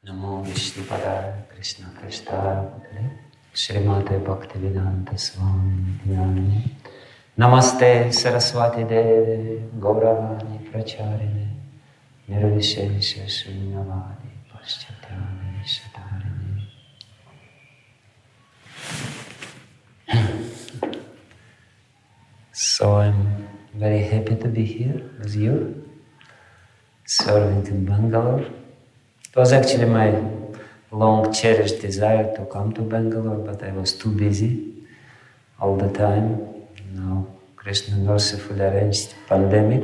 Namo Vishnupadaya Krishna Prasthaya Srimate Bhaktivedanta Swami Dhyani Namaste Saraswati Deve Gauravani Pracharine Nirvishesha Shunyavadi Paschatyani Shatarini. So I'm very happy to be here with you, serving in Bangalore. It was actually my long cherished desire to come to Bangalore, but I was too busy all the time. Now Krishna mercifully arranged pandemic.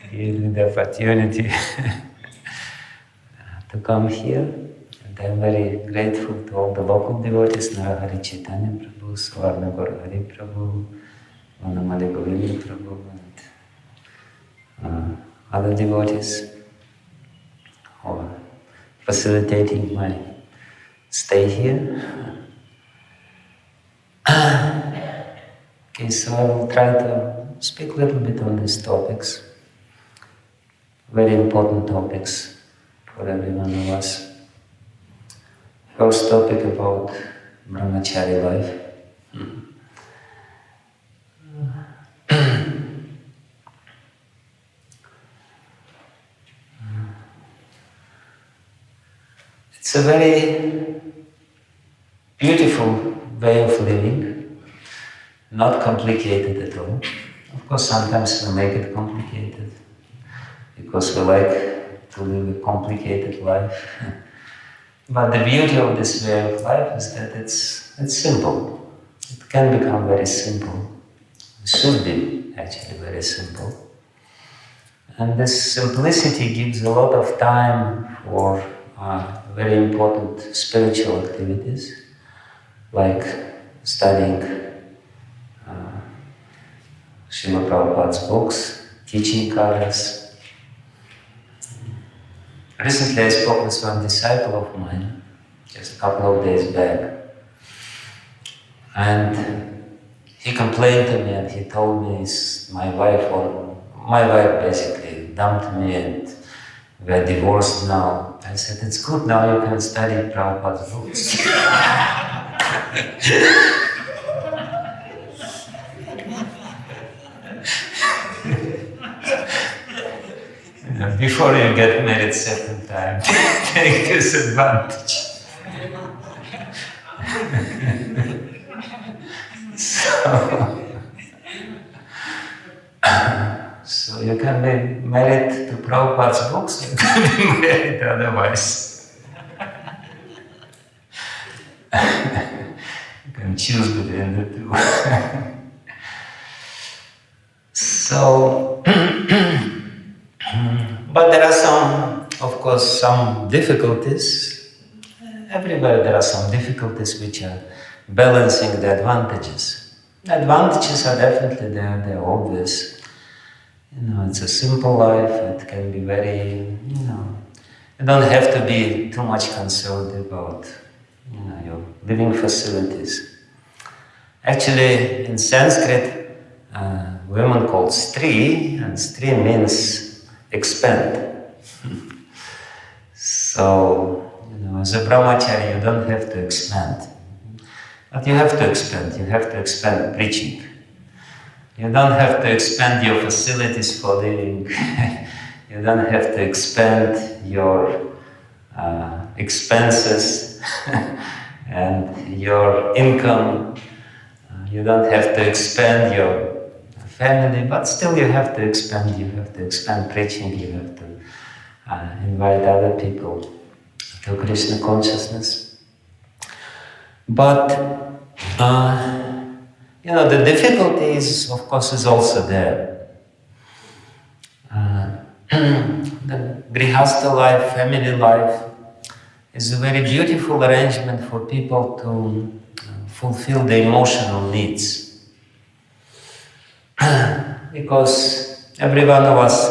Gave me the opportunity to come here. And I'm very grateful to all the local devotees, Narahari Chaitanya Prabhu, Swarna Gaurahari Prabhu, Vanamali Govinda Prabhu, and other devotees who are facilitating my stay here. Okay, so I will try to speak a little bit on these topics, very important topics for every one of us. First topic about Brahmachari life. It's a very beautiful way of living, not complicated at all. Of course, sometimes we make it complicated because we like to live a complicated life. But the beauty of this way of life is that it's simple. It can become very simple. It should be actually very simple. And this simplicity gives a lot of time for very important spiritual activities, like studying Srila Prabhupada's books, teaching others. Recently I spoke with one disciple of mine, just a couple of days back, and he complained to me and he told me my wife basically dumped me and we're divorced now. I said, it's good, now you can study Prabhupada's books. Before you get married second time, take this advantage. So you can be married to Prabhupada's books, you can be married otherwise. You can choose between the two. So, but there are some difficulties. Everywhere there are some difficulties which are balancing the advantages. The advantages are definitely there, they're obvious. It's a simple life, it can be very, you don't have to be too much concerned about, your living facilities. Actually, in Sanskrit, women called stri, and stri means expand. So, as a brahmachari, you don't have to expand. But you have to expand preaching. You don't have to expand your facilities for living. You don't have to expand your expenses and your income. You don't have to expand your family, but still you have to expand. You have to expand preaching. You have to invite other people to Krishna consciousness. But the difficulties, of course, is also there. The Grihastha life, family life, is a very beautiful arrangement for people to fulfill their emotional needs. Because every one of us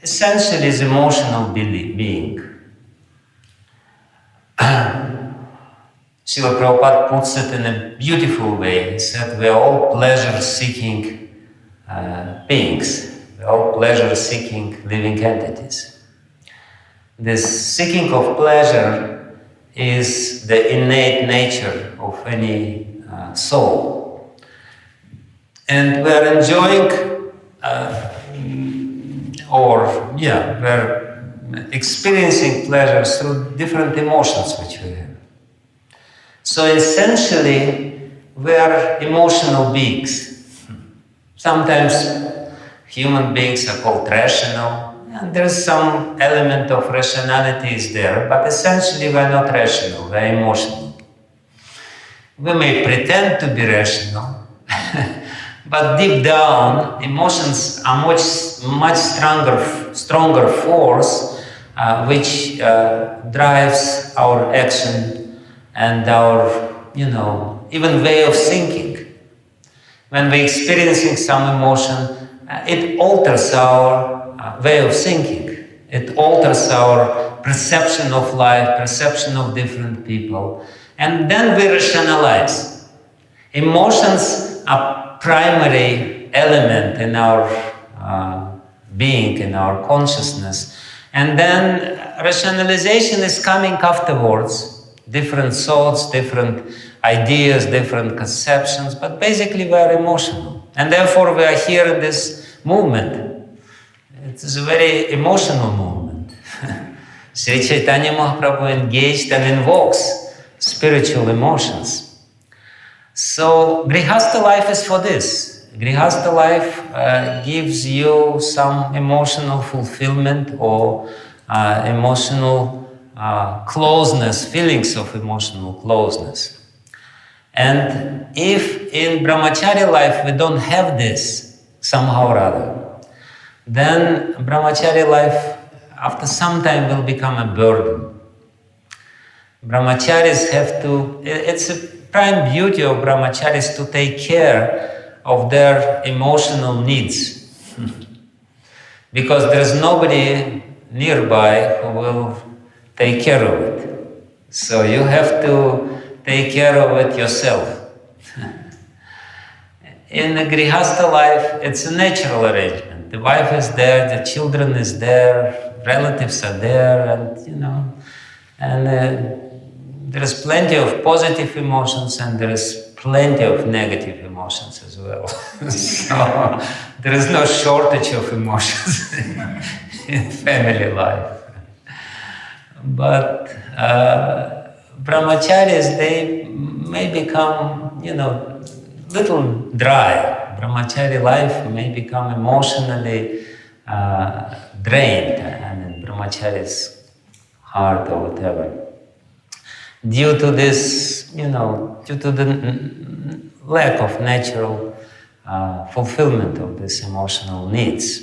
essentially is an emotional being. Srila Prabhupada puts it in a beautiful way. He said, we are all pleasure-seeking beings. We're all pleasure-seeking living entities. This seeking of pleasure is the innate nature of any soul. And we're enjoying, we're experiencing pleasure through different emotions which we have. So essentially, we are emotional beings. Sometimes human beings are called rational, and there's some element of rationality is there, but essentially we are not rational, we are emotional. We may pretend to be rational, but deep down, emotions are much stronger force which drives our action and our, even way of thinking. When we're experiencing some emotion, it alters our way of thinking. It alters our perception of life, perception of different people. And then we rationalize. Emotions are primary element in our being, in our consciousness. And then rationalization is coming afterwards. Different thoughts, different ideas, different conceptions, but basically we are emotional. And therefore we are here in this movement. It is a very emotional movement. Sri Chaitanya Mahaprabhu engaged and invokes spiritual emotions. So Grihastha life is for this. Grihastha life gives you some emotional fulfillment or emotional closeness, feelings of emotional closeness. And if in Brahmachari life we don't have this somehow or other, then Brahmachari life after some time will become a burden. Brahmacharis have to, it's a prime beauty of Brahmacharis to take care of their emotional needs. Because there's nobody nearby who will take care of it. So you have to take care of it yourself. In the Grihastha life, it's a natural arrangement. The wife is there, the children is there, relatives are there, and there is plenty of positive emotions and there is plenty of negative emotions as well. So there is no shortage of emotions in family life. But brahmacharis, they may become, little dry. Brahmachari life may become emotionally drained. Brahmachari's heart or whatever. Due to this, due to the lack of natural fulfillment of these emotional needs.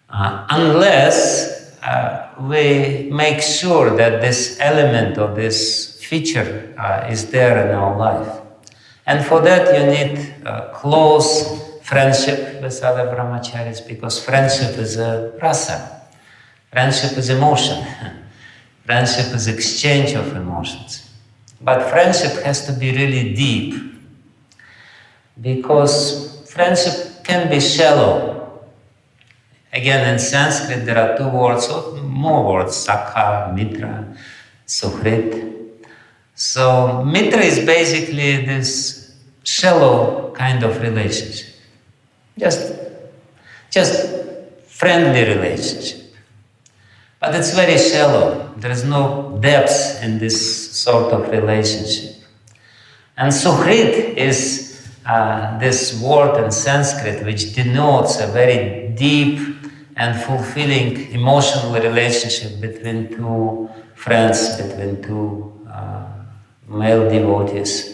Unless we make sure that this element or this feature is there in our life. And for that you need close friendship with other brahmacharis, because friendship is a rasa. Friendship is emotion. Friendship is exchange of emotions. But friendship has to be really deep, because friendship can be shallow. Again, in Sanskrit, there are two words, or more words, sanga, mitra, suhrit. So, mitra is basically this shallow kind of relationship. Just friendly relationship. But it's very shallow. There is no depth in this sort of relationship. And suhrit is this word in Sanskrit which denotes a very deep and fulfilling emotional relationship between two friends, between two male devotees.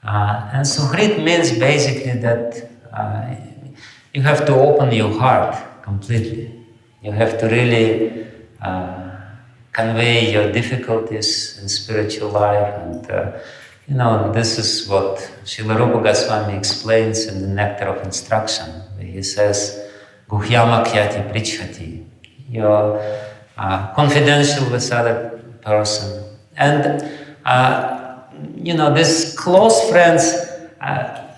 And suhrit means basically that you have to open your heart completely. You have to really convey your difficulties in spiritual life, and this is what Srila Rupa Goswami explains in the Nectar of Instruction. He says, Guhyama kyati prichhati. You're confidential with other person. And, these close friends,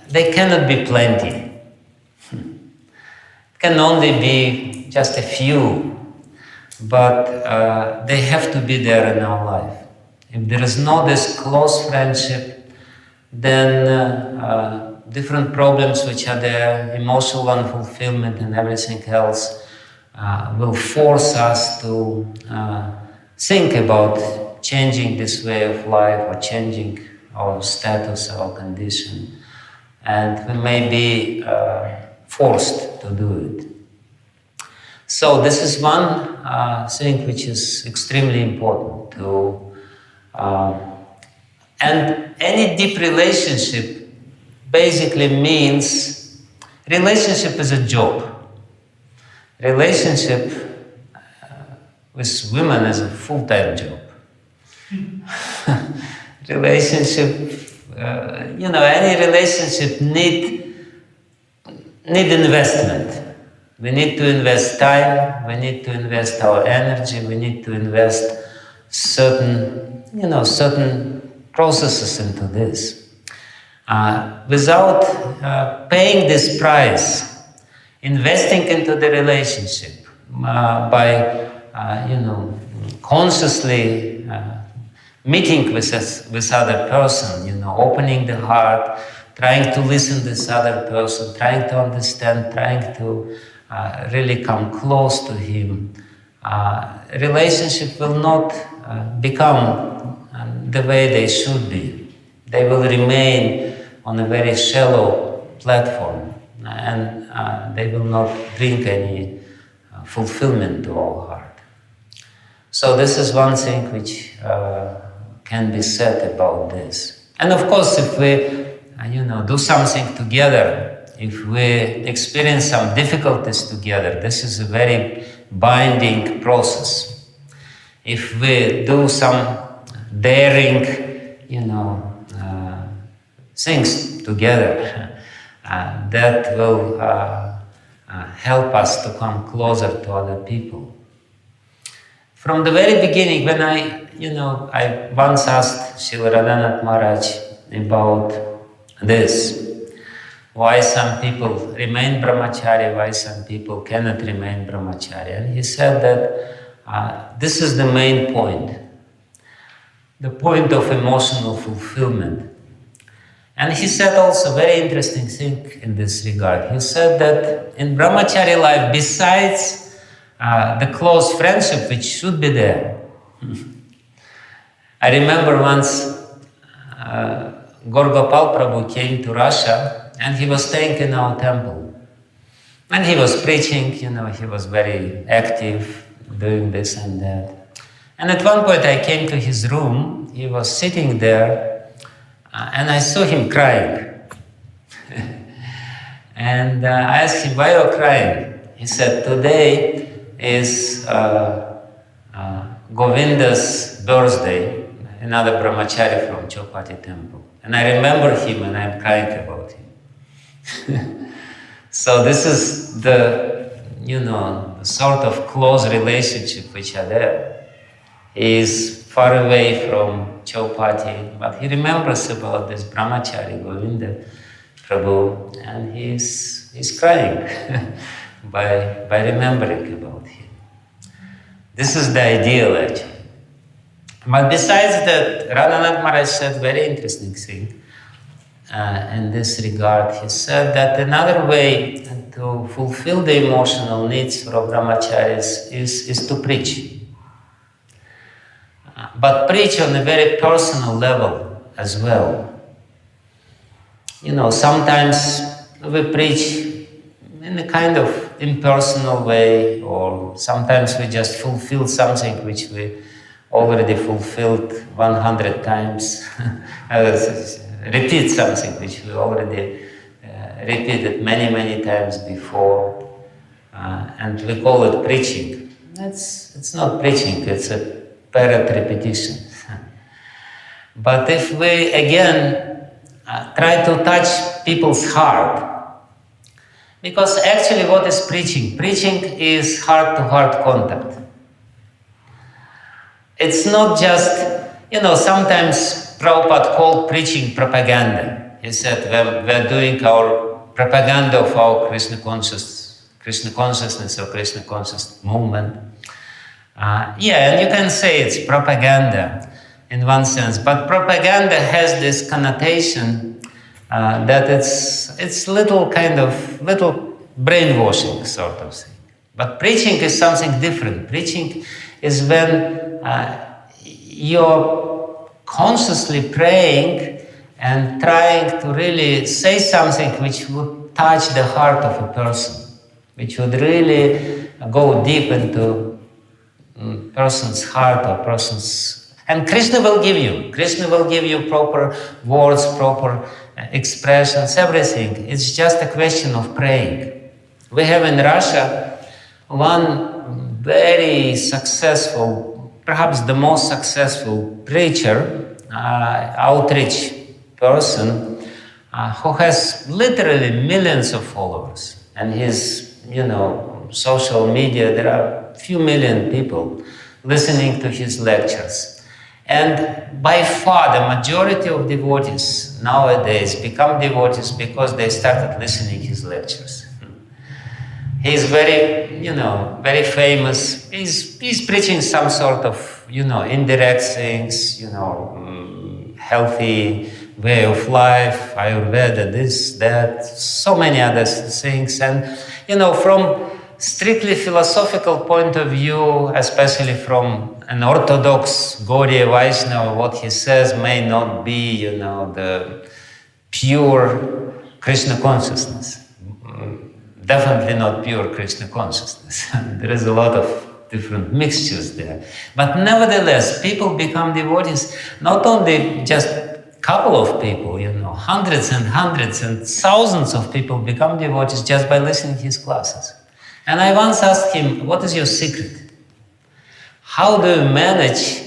they cannot be plenty. can only be just a few, but they have to be there in our life. If there is no this close friendship, then different problems which are there, emotional unfulfillment and everything else, will force us to think about changing this way of life or changing our status, our condition, and we may be forced to do it. So this is one thing which is extremely important to, and any deep relationship basically means relationship is a job. Relationship with women is a full-time job. Relationship, any relationship need investment. We need to invest time, we need to invest our energy, we need to invest certain processes into this. Without paying this price, investing into the relationship by consciously meeting with other person, opening the heart, trying to listen to this other person, trying to understand, trying to really come close to him. Relationship will not become the way they should be. They will remain on a very shallow platform, and they will not bring any fulfillment to our heart. So this is one thing which can be said about this. And of course, if we do something together, if we experience some difficulties together, this is a very binding process. If we do some daring, things together, that will help us to come closer to other people. From the very beginning, when I once asked Srila Radhanath Maharaj about this, why some people remain brahmachari, why some people cannot remain brahmachari. And he said that this is the main point, the point of emotional fulfillment. And he said also a very interesting thing in this regard. He said that in brahmachari life, besides the close friendship which should be there, I remember once Gaur Gopal Prabhu came to Russia, and he was staying in our temple. And he was preaching, he was very active, doing this and that. And at one point I came to his room, he was sitting there, and I saw him crying. And I asked him, why are you crying? He said, today is Govinda's birthday, another brahmachari from Chowpatty temple. And I remember him and I'm crying about him. So this is the sort of close relationship which are there. He is far away from Chowpatty, but he remembers about this brahmachari Govinda Prabhu, and he's crying by remembering about him. This is the ideal actually. But besides that, Radhanath Maharaj said very interesting thing. In this regard, he said that another way to fulfill the emotional needs for brahmacharis is to preach. But preach on a very personal level as well. Sometimes we preach in a kind of impersonal way, or sometimes we just fulfill something which we already fulfilled 100 times. Repeat something which we already repeated many times before, and we call it preaching. It's not preaching, it's a parrot repetition. But if we again try to touch people's heart, because actually what is preaching? Preaching is heart-to-heart contact. It's not just, sometimes Prabhupada called preaching propaganda. He said, we're doing our propaganda of our Krishna Krishna consciousness or Krishna conscious movement. Yeah, and you can say it's propaganda in one sense, but propaganda has this connotation that it's little brainwashing sort of thing. But preaching is something different. Preaching is when you're consciously praying and trying to really say something which would touch the heart of a person, which would really go deep into person's heart or person's... And Krishna will give you proper words, proper expressions, everything. It's just a question of praying. We have in Russia one very successful, perhaps the most successful preacher, outreach person, who has literally millions of followers. And his, social media, there are few million people listening to his lectures. And by far, the majority of devotees nowadays become devotees because they started listening his lectures. He's very, very famous. He's preaching some sort of, indirect things, healthy way of life, Ayurveda, this, that, so many other things. And, from strictly philosophical point of view, especially from an orthodox Gaudiya Vaishnava, what he says may not be, the pure Krishna consciousness. Definitely not pure Krishna consciousness. There is a lot of different mixtures there. But nevertheless, people become devotees, not only just couple of people, hundreds and hundreds and thousands of people become devotees just by listening to his classes. And I once asked him, what is your secret? How do you manage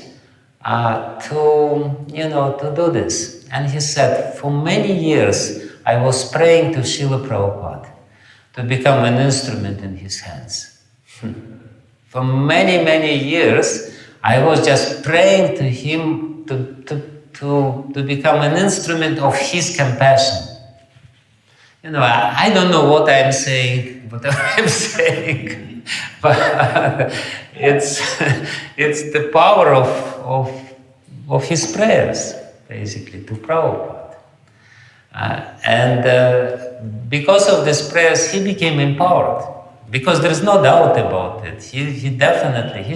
to do this? And he said, for many years, I was praying to Srila Prabhupada to become an instrument in his hands. For many, many years, I was just praying to him to become an instrument of his compassion. I don't know what I'm saying, whatever I'm saying, but it's the power of his prayers, basically, to Prabhupada. And because of these prayers, he became empowered. Because there's no doubt about it. He's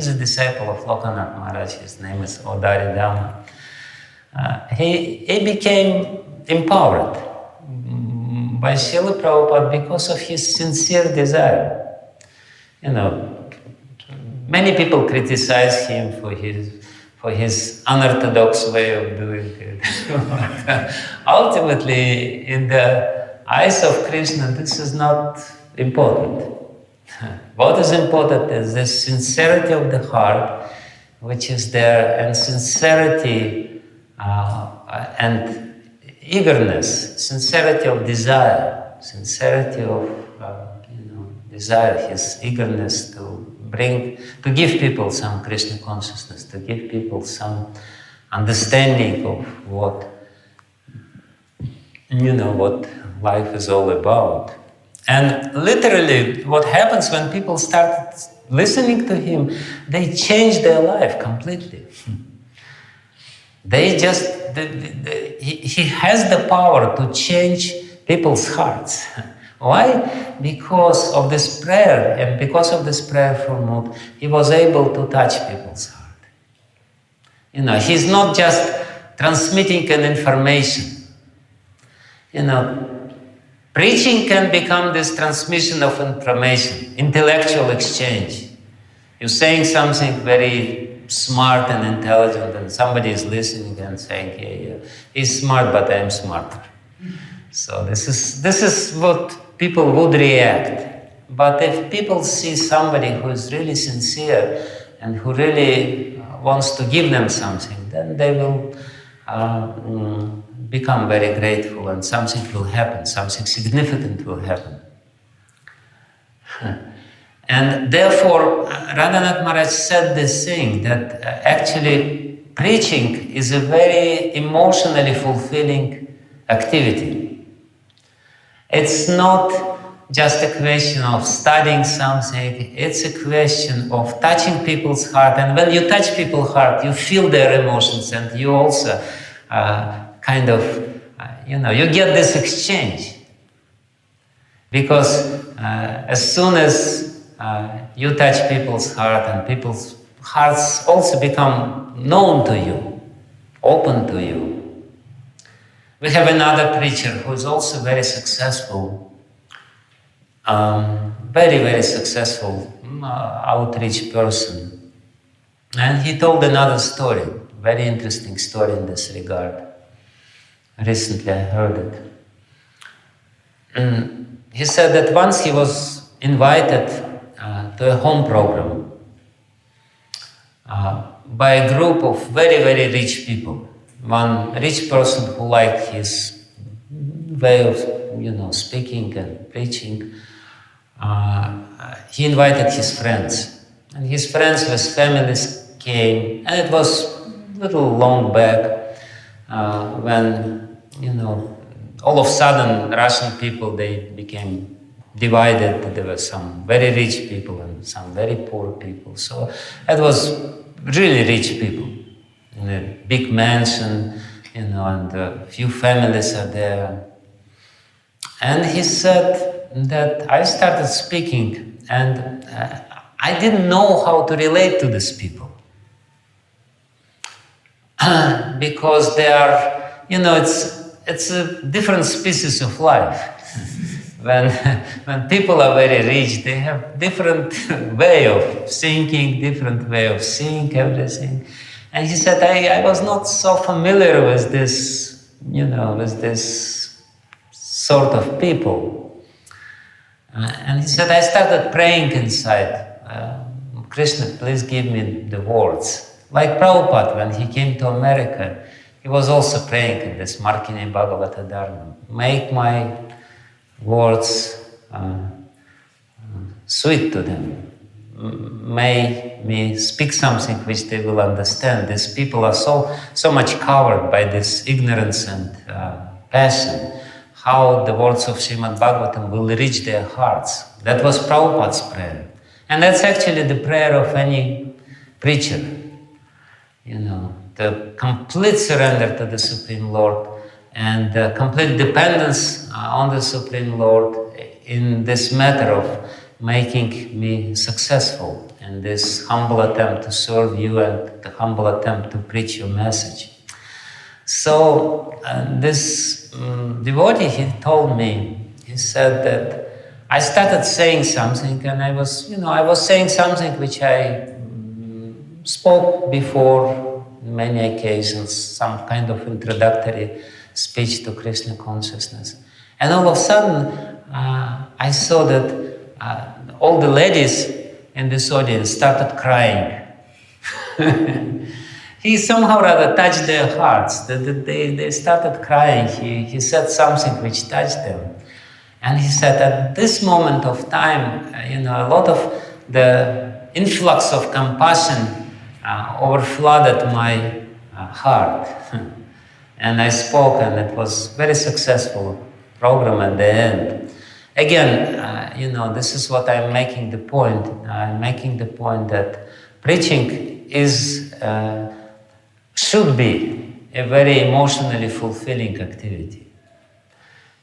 a disciple of Lokanath Maharaj. His name is Odari Dhamma. He became empowered by Srila Prabhupada because of his sincere desire. Many people criticize him for his unorthodox way of doing it. But ultimately, in the eyes of Krishna, this is not important. What is important is the sincerity of the heart, which is there, and sincerity and eagerness, sincerity of desire, desire, his eagerness to give people some Krishna consciousness, to give people some understanding of what life is all about. And literally, what happens when people start listening to him, they change their life completely. He has the power to change people's hearts. Why? Because of this prayer, and because of this prayer from mood, he was able to touch people's heart. He's not just transmitting an information. Preaching can become this transmission of information, intellectual exchange. You're saying something very smart and intelligent, and somebody is listening and saying, yeah, he's smart, but I'm smarter. So this is what people would react. But if people see somebody who is really sincere and who really wants to give them something, then they will become very grateful, and something will happen, something significant will happen. And therefore, Radhanath Maharaj said this thing, that actually preaching is a very emotionally fulfilling activity. It's not just a question of studying something. It's a question of touching people's heart. And when you touch people's heart, you feel their emotions, and you also kind of, you get this exchange. Because as soon as you touch people's heart, and people's hearts also become known to you, open to you. We have another preacher who is also very successful, very, very successful outreach person. And he told another story, very interesting story in this regard. Recently I heard it. And he said that once he was invited to a home program by a group of very, very rich people. One rich person who liked his way of, speaking and preaching, he invited his friends. And his friends with families came, and it was a little long back when, all of a sudden Russian people, they became divided. There were some very rich people and some very poor people. So it was really rich people in a big mansion, and a few families are there. And he said that I started speaking, and I didn't know how to relate to these people. Because they are, it's a different species of life. When people are very rich, they have different way of thinking, different way of seeing everything. And he said, I was not so familiar with this, with this sort of people. And he said, I started praying inside, Krishna, please give me the words. Like Prabhupada, when he came to America, he was also praying in this Markini Bhagavata Dharma. Make my words sweet to them. May me speak something which they will understand. These people are so much covered by this ignorance and passion. How the words of Srimad Bhagavatam will reach their hearts. That was Prabhupada's prayer. And that's actually the prayer of any preacher. The complete surrender to the Supreme Lord and the complete dependence on the Supreme Lord in this matter of making me successful in this humble attempt to serve you and the humble attempt to preach your message. So this devotee, he told me, he said that I started saying something, and I was saying something which I spoke before on many occasions, some kind of introductory speech to Krishna consciousness. And all of a sudden, I saw that all the ladies in this audience started crying. He somehow rather touched their hearts. They started crying. He said something which touched them. And he said, at this moment of time, a lot of the influx of compassion overflooded my heart. And I spoke, and it was very successful program at the end. Again, this is what I'm making the point. I'm making the point that preaching should be a very emotionally fulfilling activity.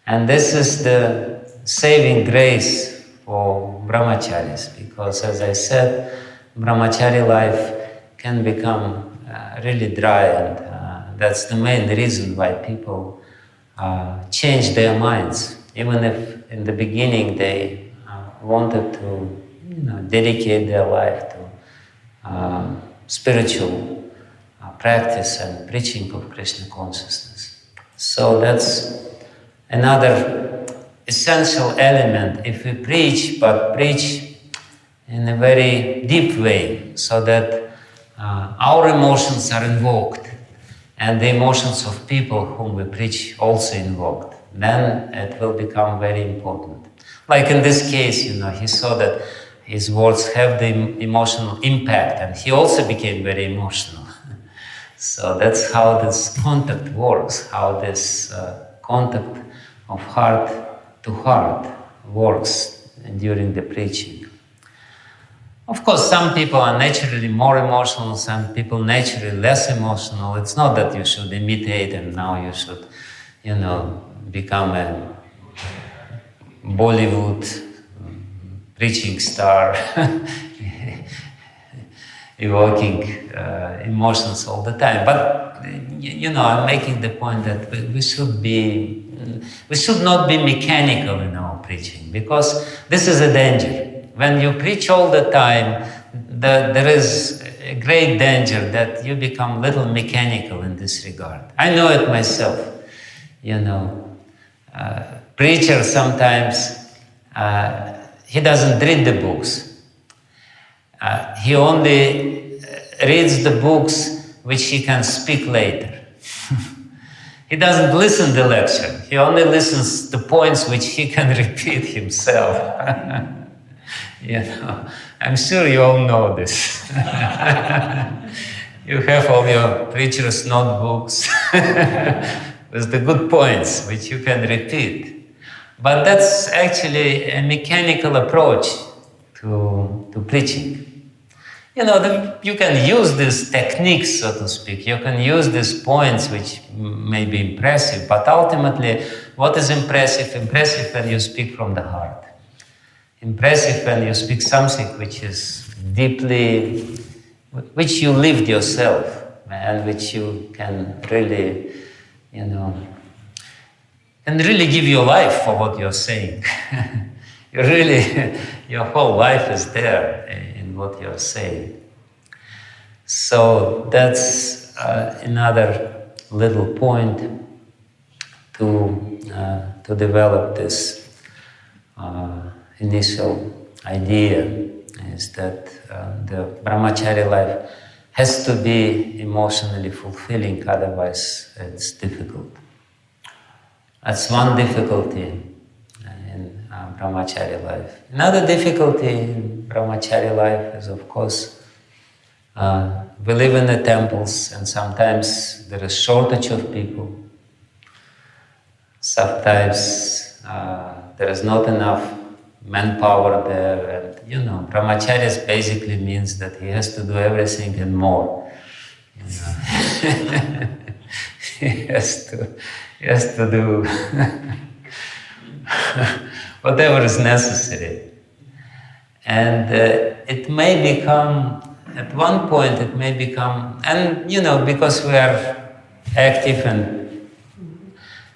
And this is the saving grace for brahmacharis, because as I said, brahmachari life can become really dry, and that's the main reason why people change their minds. Even if in the beginning they wanted to dedicate their life to spiritual practice and preaching of Krishna consciousness. So that's another essential element. If we preach, but preach in a very deep way, so that our emotions are invoked, and the emotions of people whom we preach also invoked, then it will become very important. Like in this case, he saw that his words have the emotional impact, and he also became very emotional. So that's how this contact works, how this contact of heart to heart works during the preaching. Of course, some people are naturally more emotional, some people naturally less emotional. It's not that you should imitate and now you should, become a Bollywood preaching star, evoking emotions all the time. But, I'm making the point that we should not be mechanical in our preaching, because this is a danger. When you preach all the time, there is a great danger that you become a little mechanical in this regard. I know it myself. Preacher sometimes, he doesn't read the books. He only reads the books which he can speak later. He doesn't listen to the lecture. He only listens to points which he can repeat himself. I'm sure you all know this. You have all your preacher's notebooks with the good points which you can repeat. But that's actually a mechanical approach to preaching. You can use these techniques, so to speak. You can use these points which may be impressive, but ultimately, what is impressive? Impressive when you speak from the heart. Impressive when you speak something which is deeply, which you lived yourself, and which you can really, can really give your life for what you're saying. Your whole life is there in what you're saying. So that's another little point to develop this initial idea, is that the brahmachari life has to be emotionally fulfilling, otherwise it's difficult. That's one difficulty in brahmachari life. Another difficulty in brahmachari life is, of course, we live in the temples, and sometimes there is shortage of people. Sometimes there is not enough manpower there, and brahmacharis basically means that he has to do everything and more. He has to do whatever is necessary. And it may become, at one point it may become, and because we are active and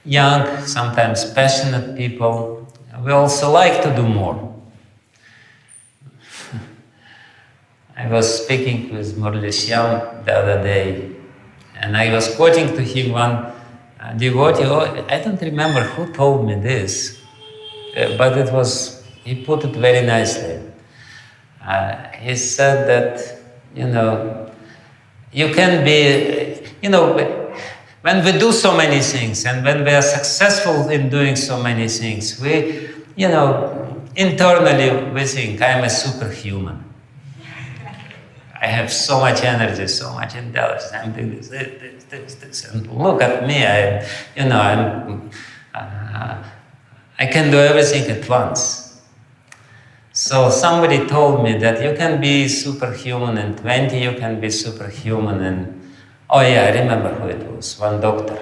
young, sometimes passionate people, we also like to do more. I was speaking with Murli Shyam the other day, and I was quoting to him one devotee. I don't remember who told me this, but he put it very nicely. He said that, you can be, when we do so many things and when we are successful in doing so many things, we, internally we think, I'm a superhuman. I have so much energy, so much intelligence, I'm doing this, and look at me, I can do everything at once. So somebody told me that you can be superhuman in 20, you can be superhuman in, I remember who it was, one doctor,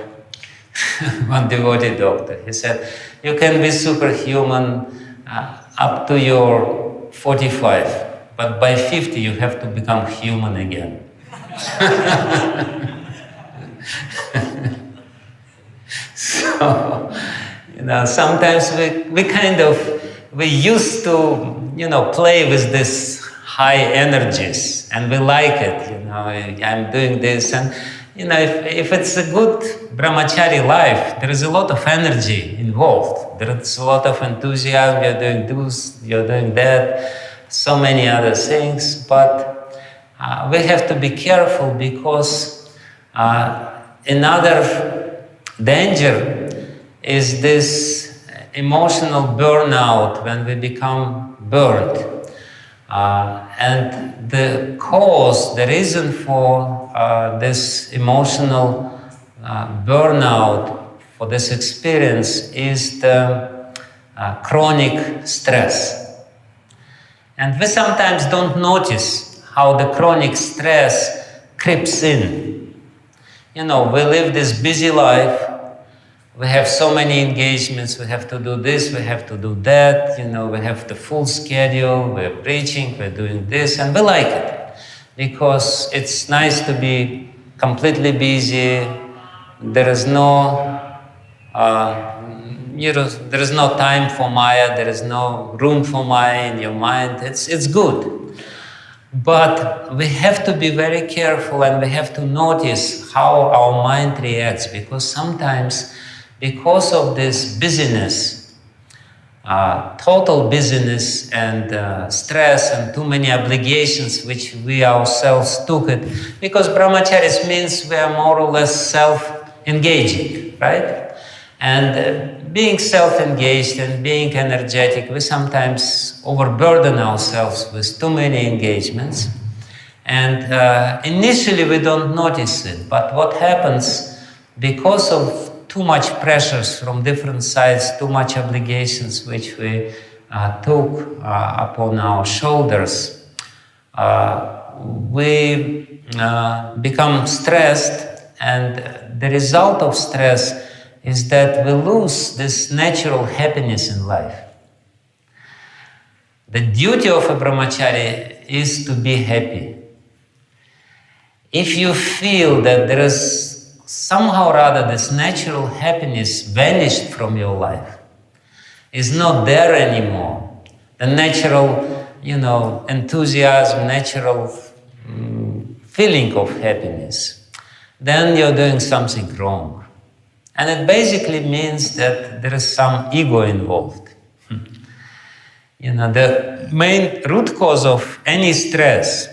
one devotee doctor. He said, you can be superhuman up to your 45, but by 50 you have to become human again. So, sometimes we used to, play with this high energies, and we like it, I'm doing this, and, if it's a good brahmachari life, there is a lot of energy involved. There is a lot of enthusiasm, you're doing this, you're doing that, so many other things, but we have to be careful, because another danger is this emotional burnout, when we become burned. And the cause, the reason for this emotional burnout, for this experience, is the chronic stress. And we sometimes don't notice how the chronic stress creeps in. You know, we live this busy life. We have so many engagements. We have to do this, we have to do that. You know, we have the full schedule. We're preaching, we're doing this, and we like it because it's nice to be completely busy. There is no, there is no time for Maya. There is no room for Maya in your mind. It's good. But we have to be very careful, and we have to notice how our mind reacts, because sometimes, because of this busyness, total busyness and stress and too many obligations which we ourselves took it, because brahmacharis means we are more or less self-engaging, right? And being self-engaged and being energetic, we sometimes overburden ourselves with too many engagements. And initially we don't notice it, but what happens, because of too much pressures from different sides, too much obligations which we took upon our shoulders, we become stressed, and the result of stress is that we lose this natural happiness in life. The duty of a brahmachari is to be happy. If you feel that there is somehow or other this natural happiness vanished from your life, is not there anymore, the natural, enthusiasm, natural feeling of happiness, then you're doing something wrong. And it basically means that there is some ego involved. The main root cause of any stress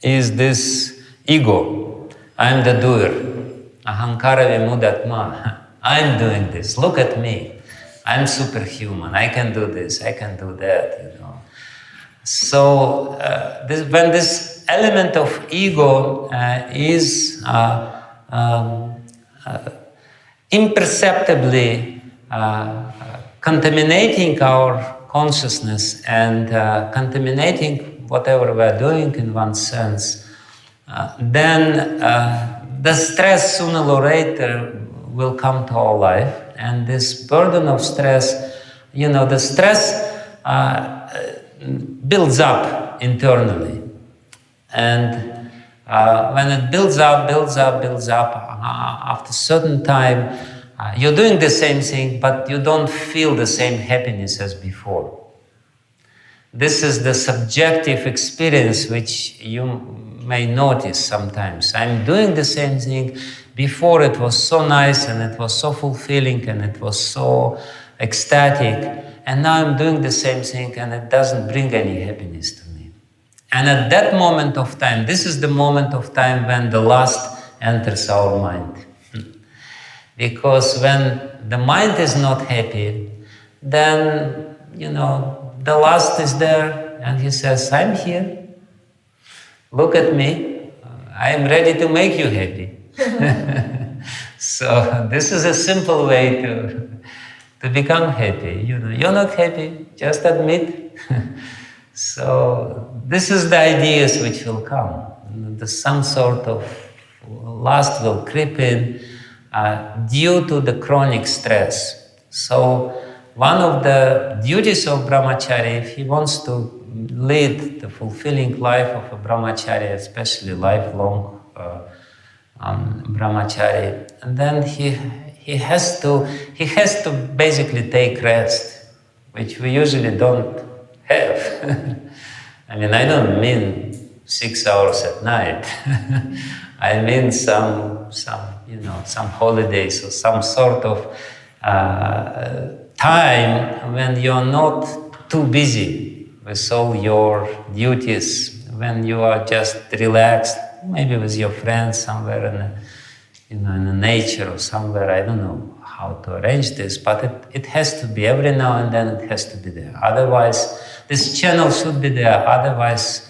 is this ego. I'm the doer. Ahankara vimudatma. I'm doing this. Look at me. I'm superhuman. I can do this. I can do that. So when this element of ego is imperceptibly contaminating our consciousness and contaminating whatever we're doing in one sense, then the stress sooner or later will come to our life, and this burden of stress, the stress builds up internally, and when it builds up, after a certain time, you're doing the same thing, but you don't feel the same happiness as before. This is the subjective experience which you may notice sometimes. I'm doing the same thing. Before it was so nice, and it was so fulfilling, and it was so ecstatic, and now I'm doing the same thing, and it doesn't bring any happiness to me. And at that moment of time, this is the moment of time when the lust enters our mind. Because when the mind is not happy, then, the lust is there, and he says, I'm here. Look at me. I am ready to make you happy. So this is a simple way to become happy. You're not happy, just admit. So this is the ideas which will come. Some sort of lust will creep in due to the chronic stress. So one of the duties of brahmachari, if he wants to lead the fulfilling life of a brahmachari, especially lifelong brahmachari, and then he has to basically take rest, which we usually don't have. I mean, I don't mean 6 hours at night. I mean some holidays or some sort of time when you're not too busy with all your duties, when you are just relaxed, maybe with your friends somewhere in the nature or somewhere. I don't know how to arrange this, but it has to be every now and then. It has to be there. Otherwise, this channel should be there. Otherwise,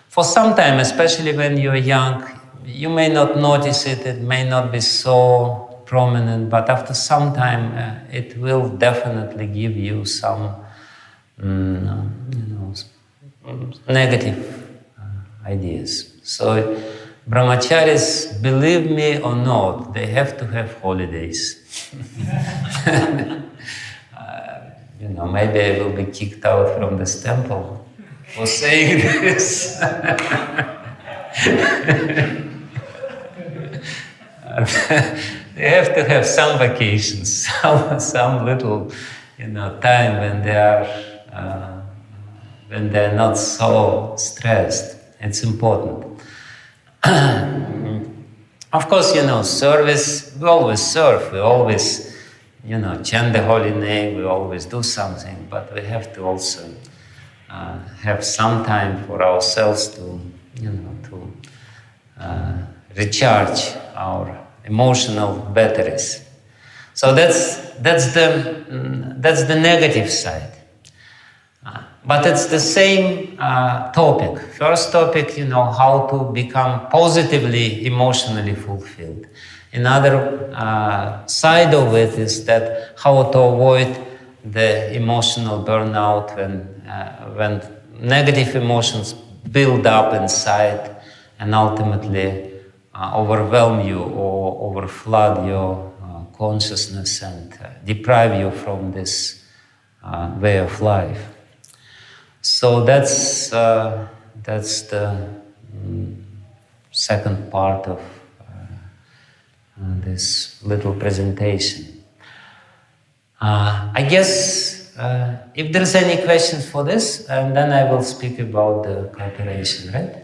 for some time, especially when you're young, you may not notice it. It may not be so prominent, but after some time it will definitely give you some negative ideas. So brahmacharis, believe me or not, they have to have holidays. Maybe I will be kicked out from this temple for saying this. They have to have some vacations, some little, time when they are not so stressed. It's important. Of course, service. We always serve. We always, chant the holy name. We always do something, but we have to also have some time for ourselves to recharge our emotional batteries. So that's the negative side. But it's the same topic. First topic, how to become positively emotionally fulfilled. Another side of it is that how to avoid the emotional burnout when negative emotions build up inside and ultimately overwhelm you or overflood your consciousness and deprive you from this way of life. So that's the second part of this little presentation. I guess if there's any questions for this, and then I will speak about the cooperation, right?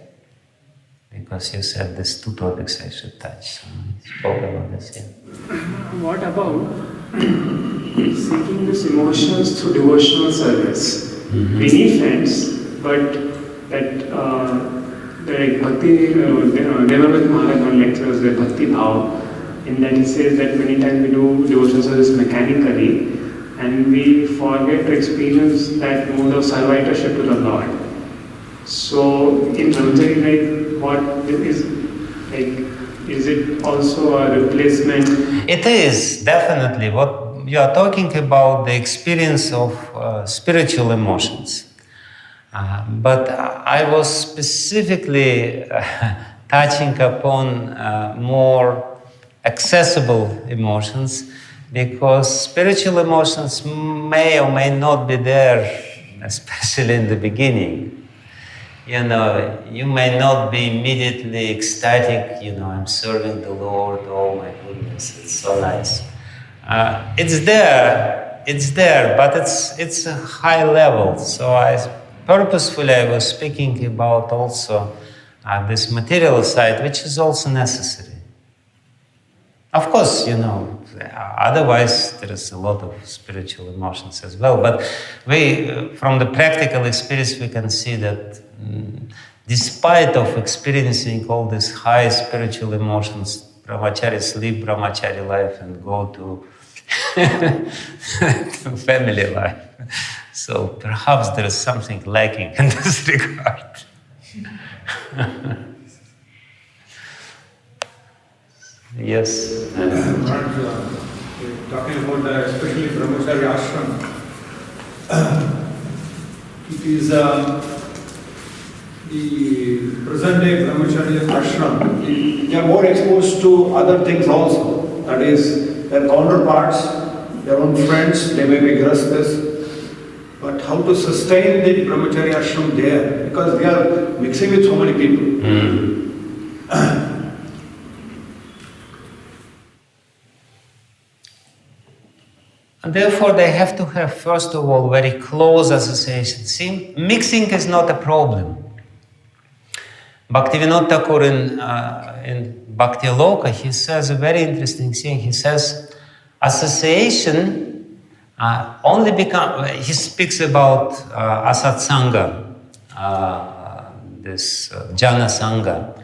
Because you said there's two topics I should touch. So I spoke about this, yeah. What about seeking these emotions through devotional service? Mm-hmm. We need friends, but that the Bhakti, Devavrat Maharaj on lectures, the Bhakti Bhav, in that he says that many times we do devotional service mechanically and we forget to experience that mode of servitorship to the Lord. So in Brahmachari, what is is it also a replacement? It is definitely what you are talking about, the experience of spiritual emotions. But I was specifically touching upon more accessible emotions, because spiritual emotions may or may not be there, especially in the beginning. You may not be immediately ecstatic, I'm serving the Lord, oh my goodness, it's so nice. It's there, but it's a high level. So I was speaking about also this material side, which is also necessary. Of course, otherwise there is a lot of spiritual emotions as well. But from the practical experience, we can see that despite of experiencing all these high spiritual emotions, brahmacharis live brahmachari life and go to, to family life. So perhaps there is something lacking in this regard. Yes. Talking about especially Brahmachari ashram, it is the present day Brahmachari ashram, they are more exposed to other things also. That is, their counterparts, their own friends, they may be Grihasthas. But how to sustain the Brahmachari ashram there? Because they are mixing with so many people. And therefore, they have to have, first of all, very close association. See, mixing is not a problem. Bhaktivinoda Thakur in Bhakti Loka, he says a very interesting thing. He says, association only he speaks about asat sanga, this jhana sanga.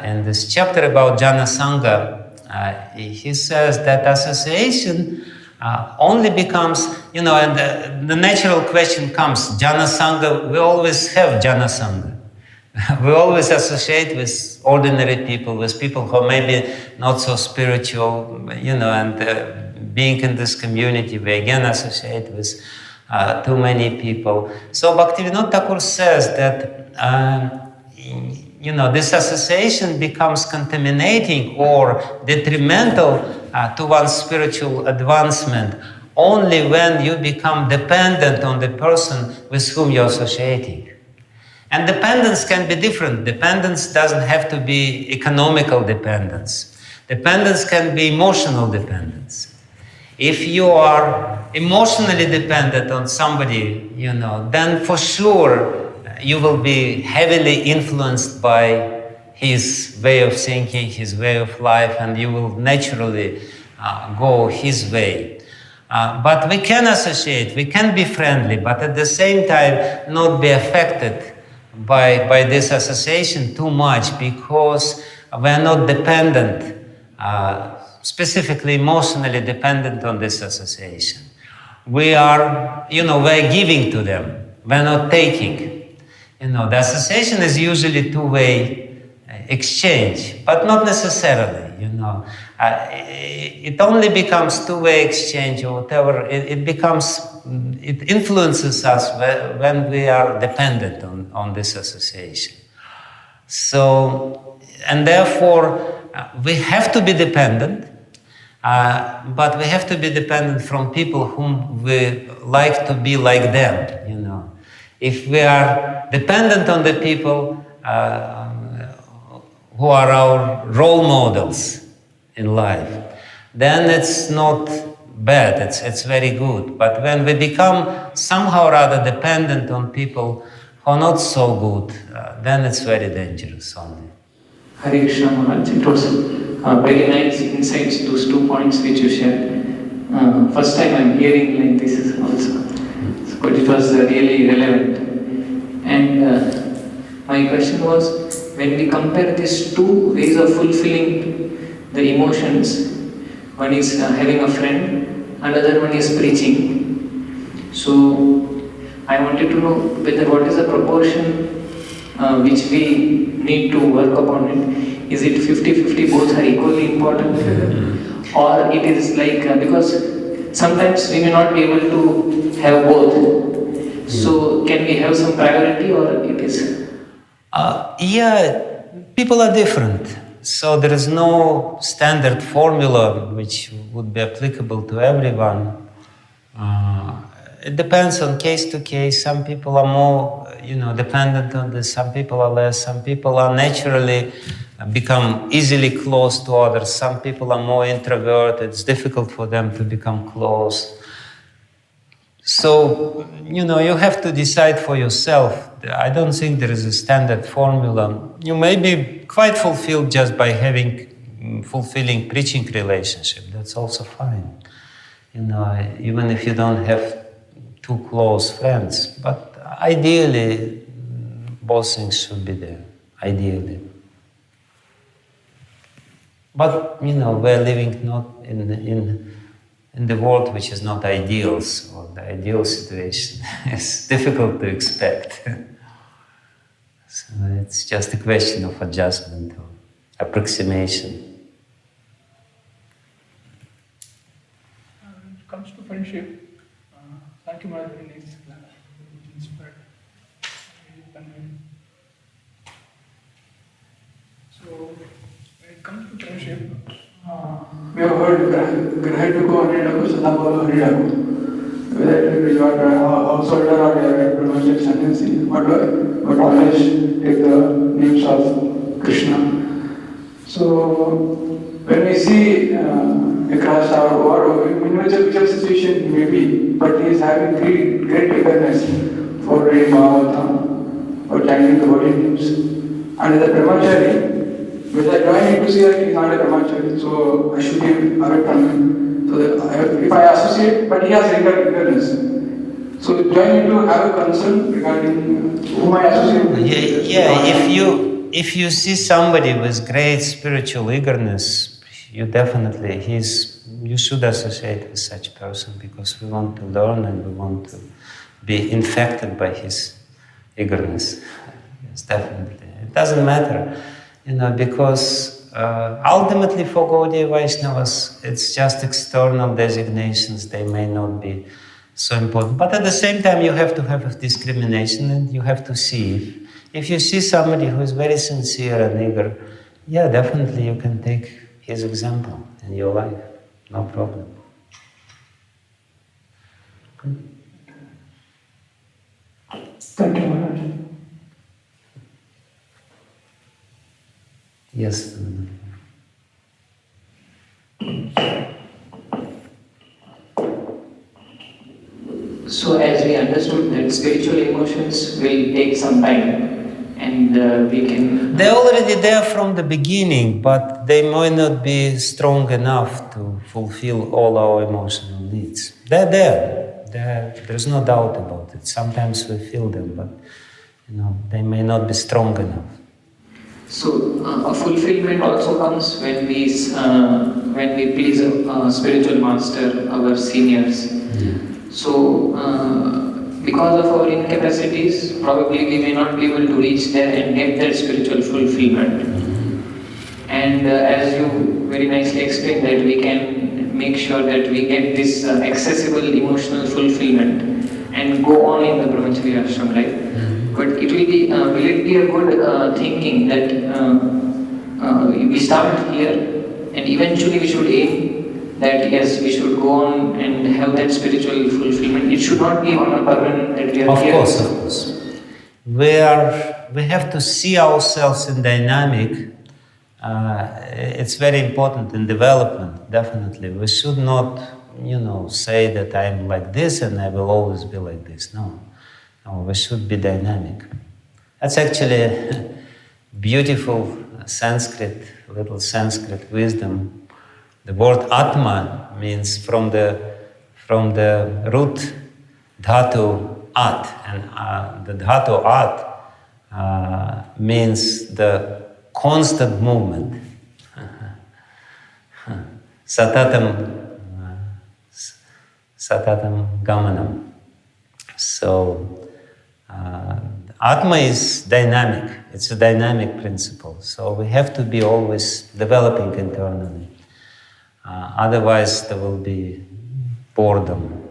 In this chapter about jhana sanga, he says that association only becomes, and the natural question comes, jhana sangha, we always have jhana sangha. We always associate with ordinary people, with people who are maybe not so spiritual, and being in this community, we again associate with too many people. So Bhaktivinoda Thakur says that this association becomes contaminating or detrimental to one's spiritual advancement only when you become dependent on the person with whom you're associating. And dependence can be different. Dependence doesn't have to be economical dependence. Dependence can be emotional dependence. If you are emotionally dependent on somebody, then for sure you will be heavily influenced by his way of thinking, his way of life, and you will naturally go his way. But we can associate, we can be friendly, but at the same time not be affected by this association too much, because we are not dependent, specifically emotionally dependent on this association. We are, we're giving to them, we're not taking. The association is usually two-way exchange, but not necessarily, It only becomes two-way exchange or whatever. It influences us when we are dependent on this association. So, and therefore, we have to be dependent, but we have to be dependent from people whom we like to be like them, If we are dependent on the people who are our role models in life, then it's not bad, it's very good. But when we become somehow rather dependent on people who are not so good, then it's very dangerous only. Hare Krishna Maharaj, it was very nice insights, those 2 points which you shared. First time I'm hearing like this also, but it was really relevant. And my question was, when we compare these two ways of fulfilling the emotions, one is having a friend, another one is preaching. So I wanted to know whether what is the proportion which we need to work upon it. Is it 50-50, both are equally important? Or it is like, because sometimes we may not be able to have both. So can we have some priority, or it is? People are different. So there is no standard formula which would be applicable to everyone. It depends on case to case. Some people are more, dependent on this. Some people are less. Some people are naturally become easily close to others. Some people are more introverted. It's difficult for them to become close. So, you have to decide for yourself. I don't think there is a standard formula. You may be quite fulfilled just by having fulfilling preaching relationship. That's also fine. Even if you don't have too close friends. But ideally, both things should be there. Ideally. But, we're living not in the world which is not ideal, so the ideal situation is difficult to expect. So it's just a question of adjustment or approximation. When it comes to friendship, thank you, Maharaj, very nice class. Inspired. So, when it comes to friendship, we have heard Grihastha and Sadabolo Haridaku. Whether you are a householder or you are a brahmachari sannyasi, but always take the names of Krishna. So, when we see Grihastha or individual whichever situation he may be, but he is having great eagerness for reading Bhagavatam or chanting the holy names. And as a brahmachari, whether do I need to see that he is not a brahmachari, so I should be away from him. So if I associate, but he has eagerness. So do I need to have a concern regarding whom I associate with? If you see somebody with great spiritual eagerness, you should associate with such person, because we want to learn and we want to be infected by his eagerness. Yes, definitely. doesn't matter, because ultimately for Gaudiya Vaishnavas, it's just external designations. They may not be so important. But at the same time, you have to have a discrimination, and you have to see. If you see somebody who is very sincere and eager, yeah, definitely you can take his example in your life. No problem. Thank you, Maharaj. Yes. So as we understood that spiritual emotions will take some time and we can... They're already there from the beginning, but they might not be strong enough to fulfill all our emotional needs. They're there. There's no doubt about it. Sometimes we feel them, but they may not be strong enough. So a fulfillment also comes when we please a spiritual master, our seniors. Yeah. So because of our incapacities, probably we may not be able to reach there and get that spiritual fulfillment. Mm-hmm. And as you very nicely explained, that we can make sure that we get this accessible emotional fulfillment and go on in the Brahmachari ashram life. Mm-hmm. But will it be a good thinking that we start here and eventually we should aim that yes, we should go on and have that spiritual fulfillment. It should not be on a permanent that we are here. Of course. We have to see ourselves in dynamic. It's very important in development, definitely. We should not, say that I'm like this and I will always be like this. No, we should be dynamic. That's actually beautiful little Sanskrit wisdom. The word Atma means from the root dhatu at, and the dhatu at means the constant movement. Satatam gamanam. So Atma is dynamic. It's a dynamic principle. So we have to be always developing internally. Otherwise, there will be boredom.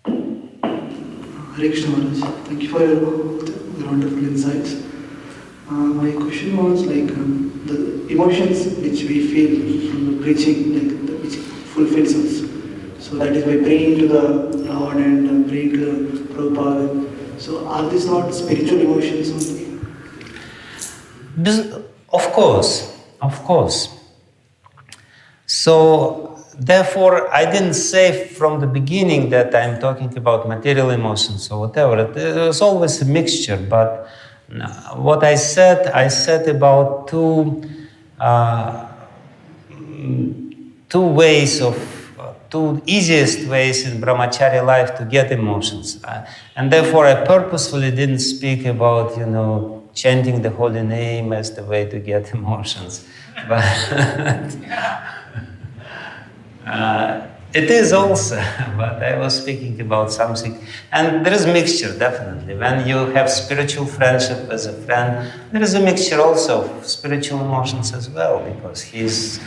Hare Krishna Maharaj, thank you for your wonderful insights. My question was the emotions which we feel from the preaching, which fulfills us. So that is by praying to the Lord and praying to Prabhupada. So are these not spiritual emotions only? Of course. So therefore, I didn't say from the beginning that I'm talking about material emotions or whatever. There's always a mixture, but what I said about two easiest ways in Brahmachari life to get emotions. And therefore I purposefully didn't speak about, chanting the holy name as the way to get emotions. But it is also, but I was speaking about something. And there is mixture, definitely. When you have spiritual friendship as a friend, there is a mixture also of spiritual emotions as well, because he's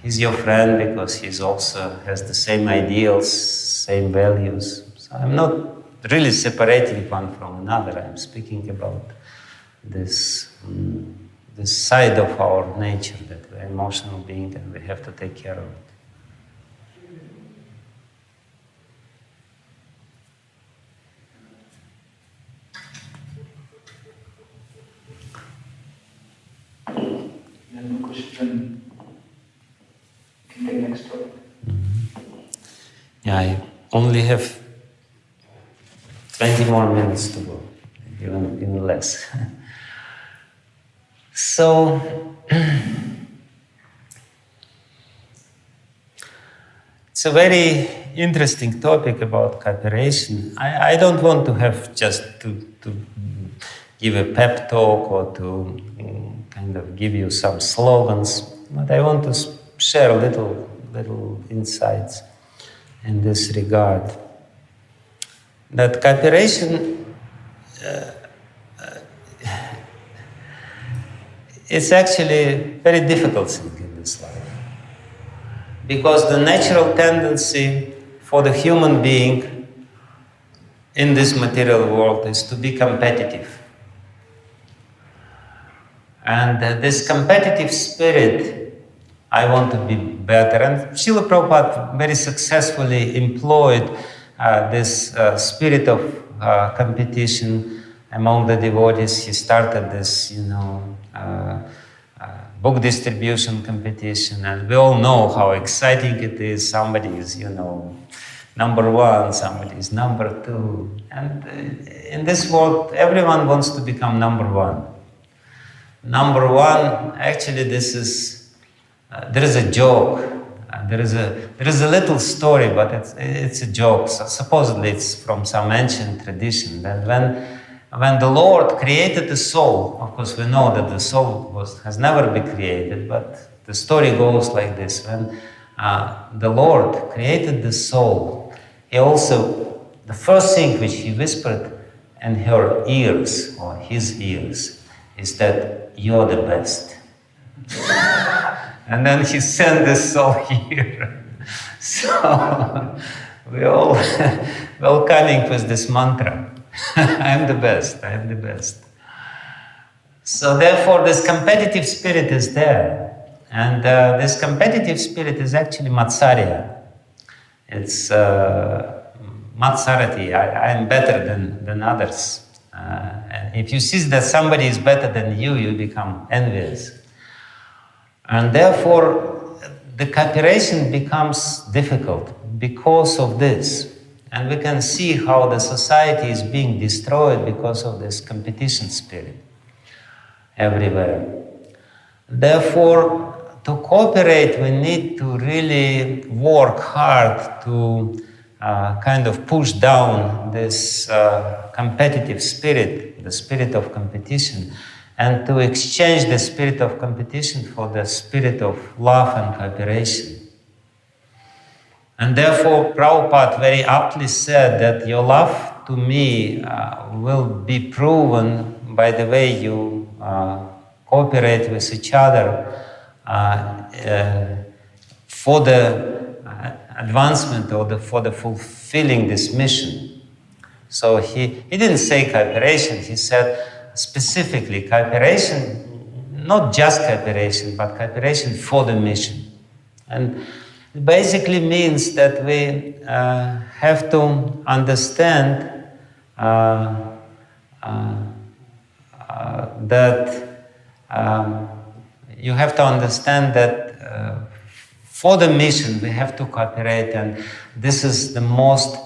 your friend, because he's also has the same ideals, same values. So I'm not really separating one from another. I'm speaking about this side of our nature, that we're emotional being and we have to take care of it. No question. Can take next one. Yeah, I only have 20 more minutes to go, even less. So, it's a very interesting topic about cooperation. I don't want to have just to give a pep talk or to kind of give you some slogans, but I want to share little insights. in this regard. That cooperation it's actually a very difficult thing in this life. Because the natural tendency for the human being in this material world is to be competitive. And this competitive spirit, I want to be better. And Srila Prabhupada very successfully employed this spirit of competition among the devotees. He started this, book distribution competition, and we all know how exciting it is. Somebody is, number one, somebody is number two. And in this world, everyone wants to become number one. Number one, actually, this is, there is a joke. There is a little story, but it's a joke. So supposedly it's from some ancient tradition that when the Lord created the soul, of course we know that the soul has never been created, but the story goes like this. When the Lord created the soul, He also, the first thing which He whispered in her ears, or his ears, is that you're the best. And then He sent the soul here. So we're all coming with this mantra. I'm the best, I'm the best. So therefore this competitive spirit is there. And this competitive spirit is actually matsarya. It's matsarati, I'm better than others. And if you see that somebody is better than you, you become envious. And therefore the cooperation becomes difficult because of this. And we can see how the society is being destroyed because of this competition spirit everywhere. Therefore, to cooperate, we need to really work hard to kind of push down this competitive spirit, the spirit of competition, and to exchange the spirit of competition for the spirit of love and cooperation. And therefore, Prabhupada very aptly said that your love to me will be proven by the way you cooperate with each other for the advancement or for the fulfilling this mission. So he didn't say cooperation, he said specifically cooperation, not just cooperation, but cooperation for the mission. And it basically means that we have to understand you have to understand that for the mission we have to cooperate, and this is the most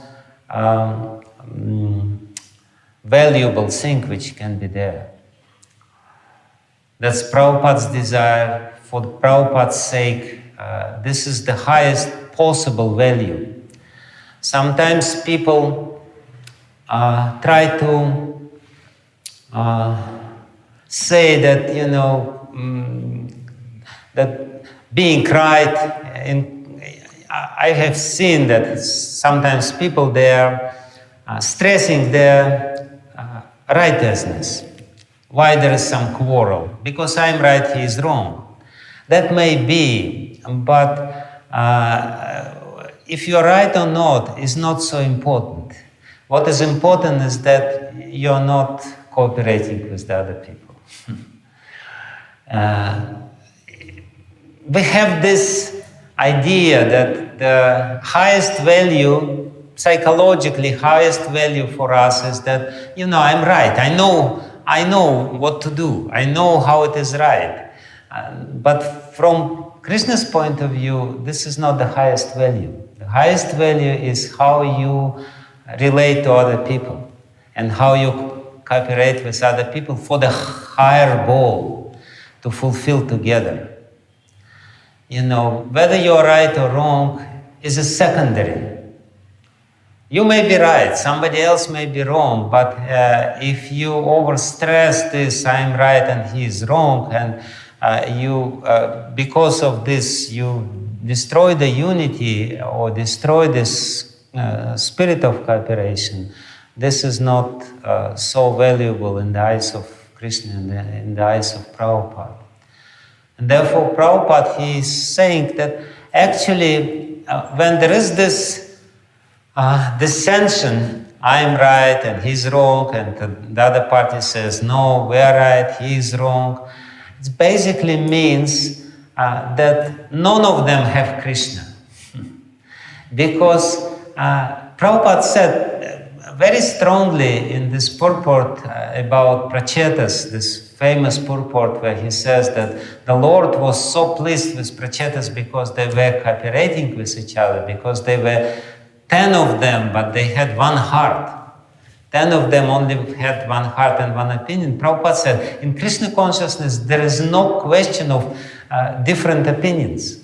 valuable thing which can be there. That's Prabhupada's desire. For Prabhupada's sake, this is the highest possible value. Sometimes people try to say that, that being right, I have seen that sometimes people, they are stressing their righteousness. Why there is some quarrel? Because I'm right, he is wrong. That may be, but if you're right or not is not so important. What is important is that you're not cooperating with the other people. We have this idea that the highest value, psychologically highest value for us is that, I'm right. I know what to do. I know how it is right. But from Krishna's point of view, this is not the highest value. The highest value is how you relate to other people and how you cooperate with other people for the higher goal to fulfill together. Whether you're right or wrong is a secondary. You may be right, somebody else may be wrong, but if you overstress this, I'm right and he is wrong, and because of this you destroy the unity or destroy this spirit of cooperation, this is not so valuable in the eyes of Krishna and in the eyes of Prabhupada. And therefore, Prabhupada, he is saying that actually, when there is this dissension, I am right and he's wrong, and the other party says, no, we are right, he is wrong, it basically means that none of them have Krishna. Because Prabhupada said very strongly in this purport about Prachetas, this famous purport where he says that the Lord was so pleased with Prachetas because they were cooperating with each other, because they were 10 of them, but they had one heart. 10 of them only had one heart and one opinion. Prabhupada said, in Krishna consciousness, there is no question of different opinions.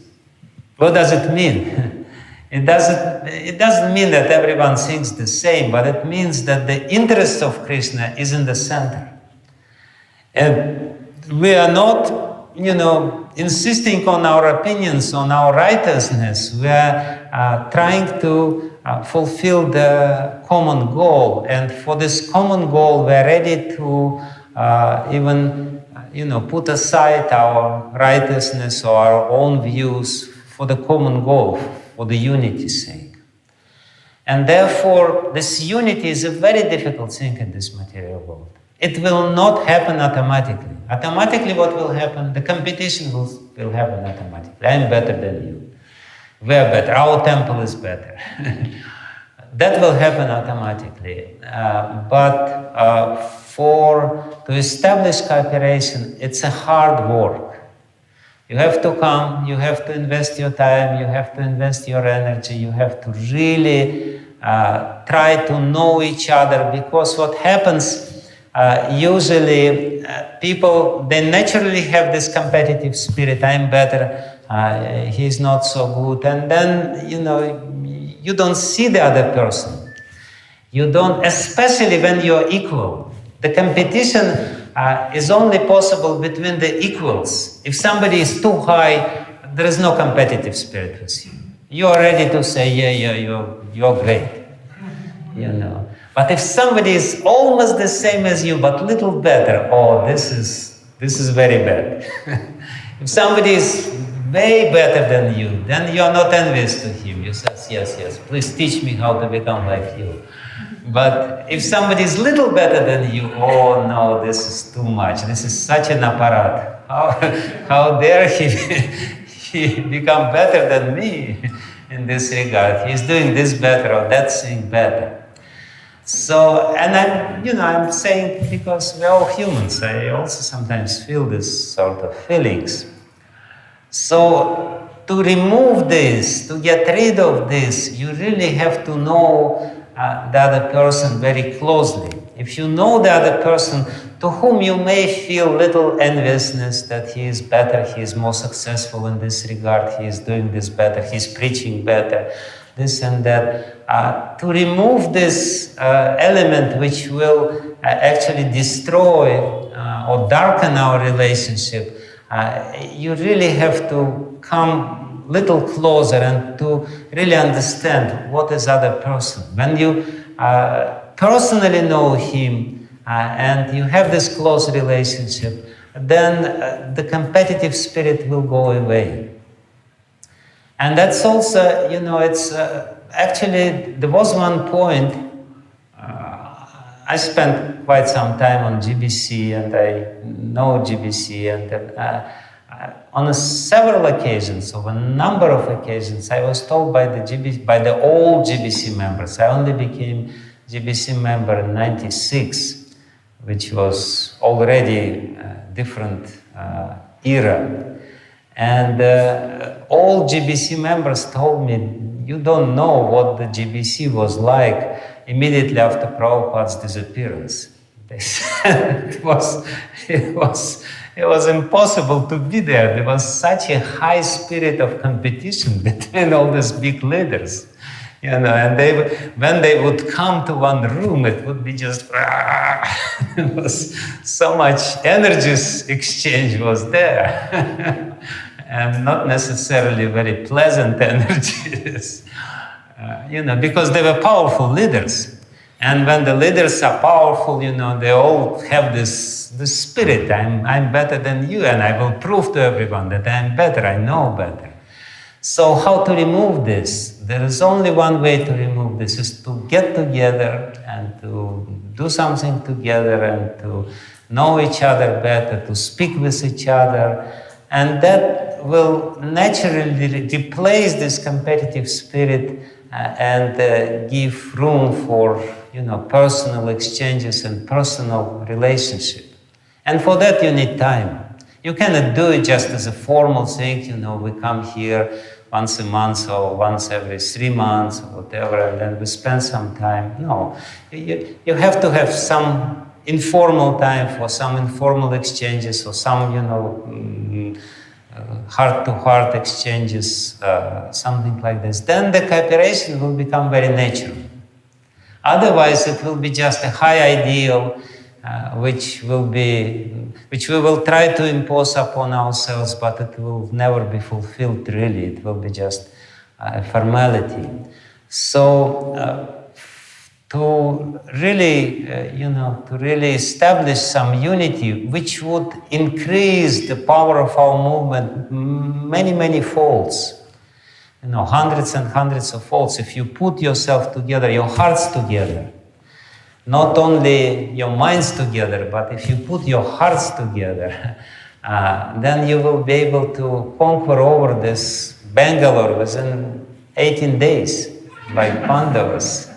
What does it mean? It doesn't mean that everyone thinks the same, but it means that the interest of Krishna is in the center. And we are not, insisting on our opinions, on our righteousness. We are trying to fulfill the common goal. And for this common goal, we are ready to even, put aside our righteousness or our own views for the common goal, for the unity's sake. And therefore, this unity is a very difficult thing in this material world. It will not happen automatically. Automatically, what will happen? The competition will happen automatically. I am better than you. We are better. Our temple is better. That will happen automatically. But to establish cooperation, it's a hard work. You have to come, you have to invest your time, you have to invest your energy, you have to really try to know each other, because what happens usually people, they naturally have this competitive spirit. I'm better, he's not so good, and then you don't see the other person. You don't, especially when you're equal. The competition is only possible between the equals. If somebody is too high, there is no competitive spirit with you. You are ready to say, yeah, you're great, But if somebody is almost the same as you, but little better, oh, this is very bad. If somebody is way better than you, then you are not envious to him. You say, yes, please teach me how to become like you. But if somebody is little better than you, oh no, this is too much. This is such an apparat. How dare he become better than me in this regard? He's doing this better or that thing better. So, and I'm saying because we're all humans, I also sometimes feel this sort of feelings. So, to remove this, to get rid of this, you really have to know the other person very closely. If you know the other person, to whom you may feel little enviousness that he is better, he is more successful in this regard, he is doing this better, he's preaching better, this and that, to remove this element which will actually destroy or darken our relationship, you really have to come little closer and to really understand what is other person. When you personally know him and you have this close relationship, then the competitive spirit will go away. And that's also, it's actually, there was one point, I spent quite some time on GBC and I know GBC, and on several occasions, of a number of occasions, I was told by the old GBC members. I only became GBC member in '96, which was already a different era. And all GBC members told me, you don't know what the GBC was like immediately after Prabhupada's disappearance. They said it was impossible to be there. There was such a high spirit of competition between all these big leaders, and when they would come to one room, it would be just it was so much energy exchange was there. and not necessarily very pleasant energies, because they were powerful leaders. And when the leaders are powerful, they all have this spirit, I'm better than you, and I will prove to everyone that I'm better, I know better. So how to remove this? There is only one way to remove this, is to get together and to do something together and to know each other better, to speak with each other, and that will naturally replace this competitive spirit and give room for personal exchanges and personal relationship. And for that you need time. You cannot do it just as a formal thing, we come here once a month or once every 3 months or whatever, and then we spend some time. No, you have to have some informal time for some informal exchanges or some, heart-to-heart exchanges, something like this. Then the cooperation will become very natural. Otherwise, it will be just a high ideal, which we will try to impose upon ourselves, but it will never be fulfilled really. It will be just a formality. So to really establish some unity, which would increase the power of our movement many, many folds, hundreds and hundreds of folds. If you put yourself together, your hearts together, not only your minds together, but if you put your hearts together, then you will be able to conquer over this Bangalore within 18 days by Pandavas.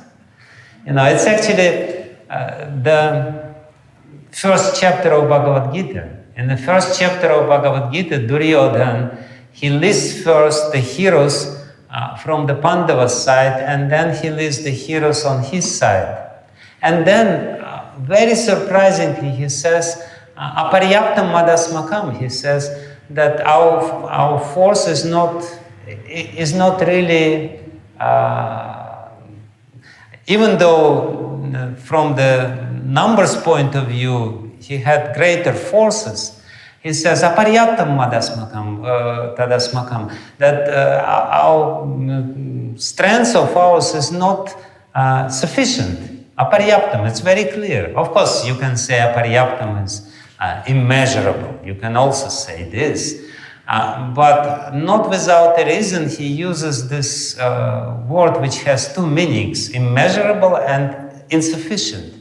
It's actually the first chapter of Bhagavad Gita. In the first chapter of Bhagavad Gita, Duryodhana, he lists first the heroes from the Pandavas side, and then he lists the heroes on his side. And then, very surprisingly, he says, aparyaptam madasmakam. He says that our force is not really, even though from the numbers point of view, he had greater forces. He says, aparyaptam tadasmakam, that our strength of ours is not sufficient. Aparyaptam, it's very clear. Of course, you can say aparyaptam is immeasurable. You can also say this. But not without a reason, he uses this word which has two meanings, immeasurable and insufficient.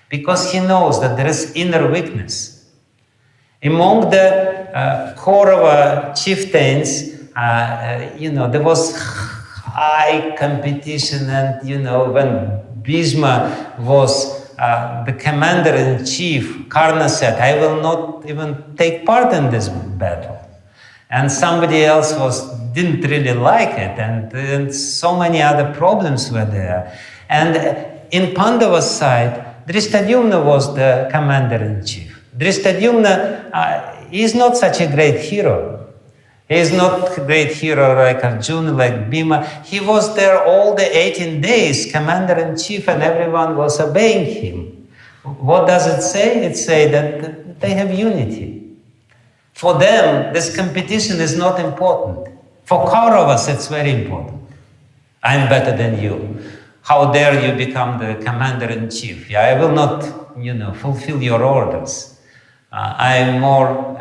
Because he knows that there is inner weakness. Among the Kaurava chieftains, there was high competition, and when Bhishma was the commander-in-chief, Karna said, I will not even take part in this battle. And somebody else didn't really like it, and so many other problems were there. And in Pandava's side, Drishtadyumna was the commander-in-chief. Drishtadyumna is not such a great hero. He is not a great hero like Arjuna, like Bhima. He was there all the 18 days, commander-in-chief, and everyone was obeying him. What does it say? It says that they have unity. For them, this competition is not important. For Kauravas, it's very important. I'm better than you. How dare you become the commander-in-chief? Yeah, I will not, fulfill your orders. I am more,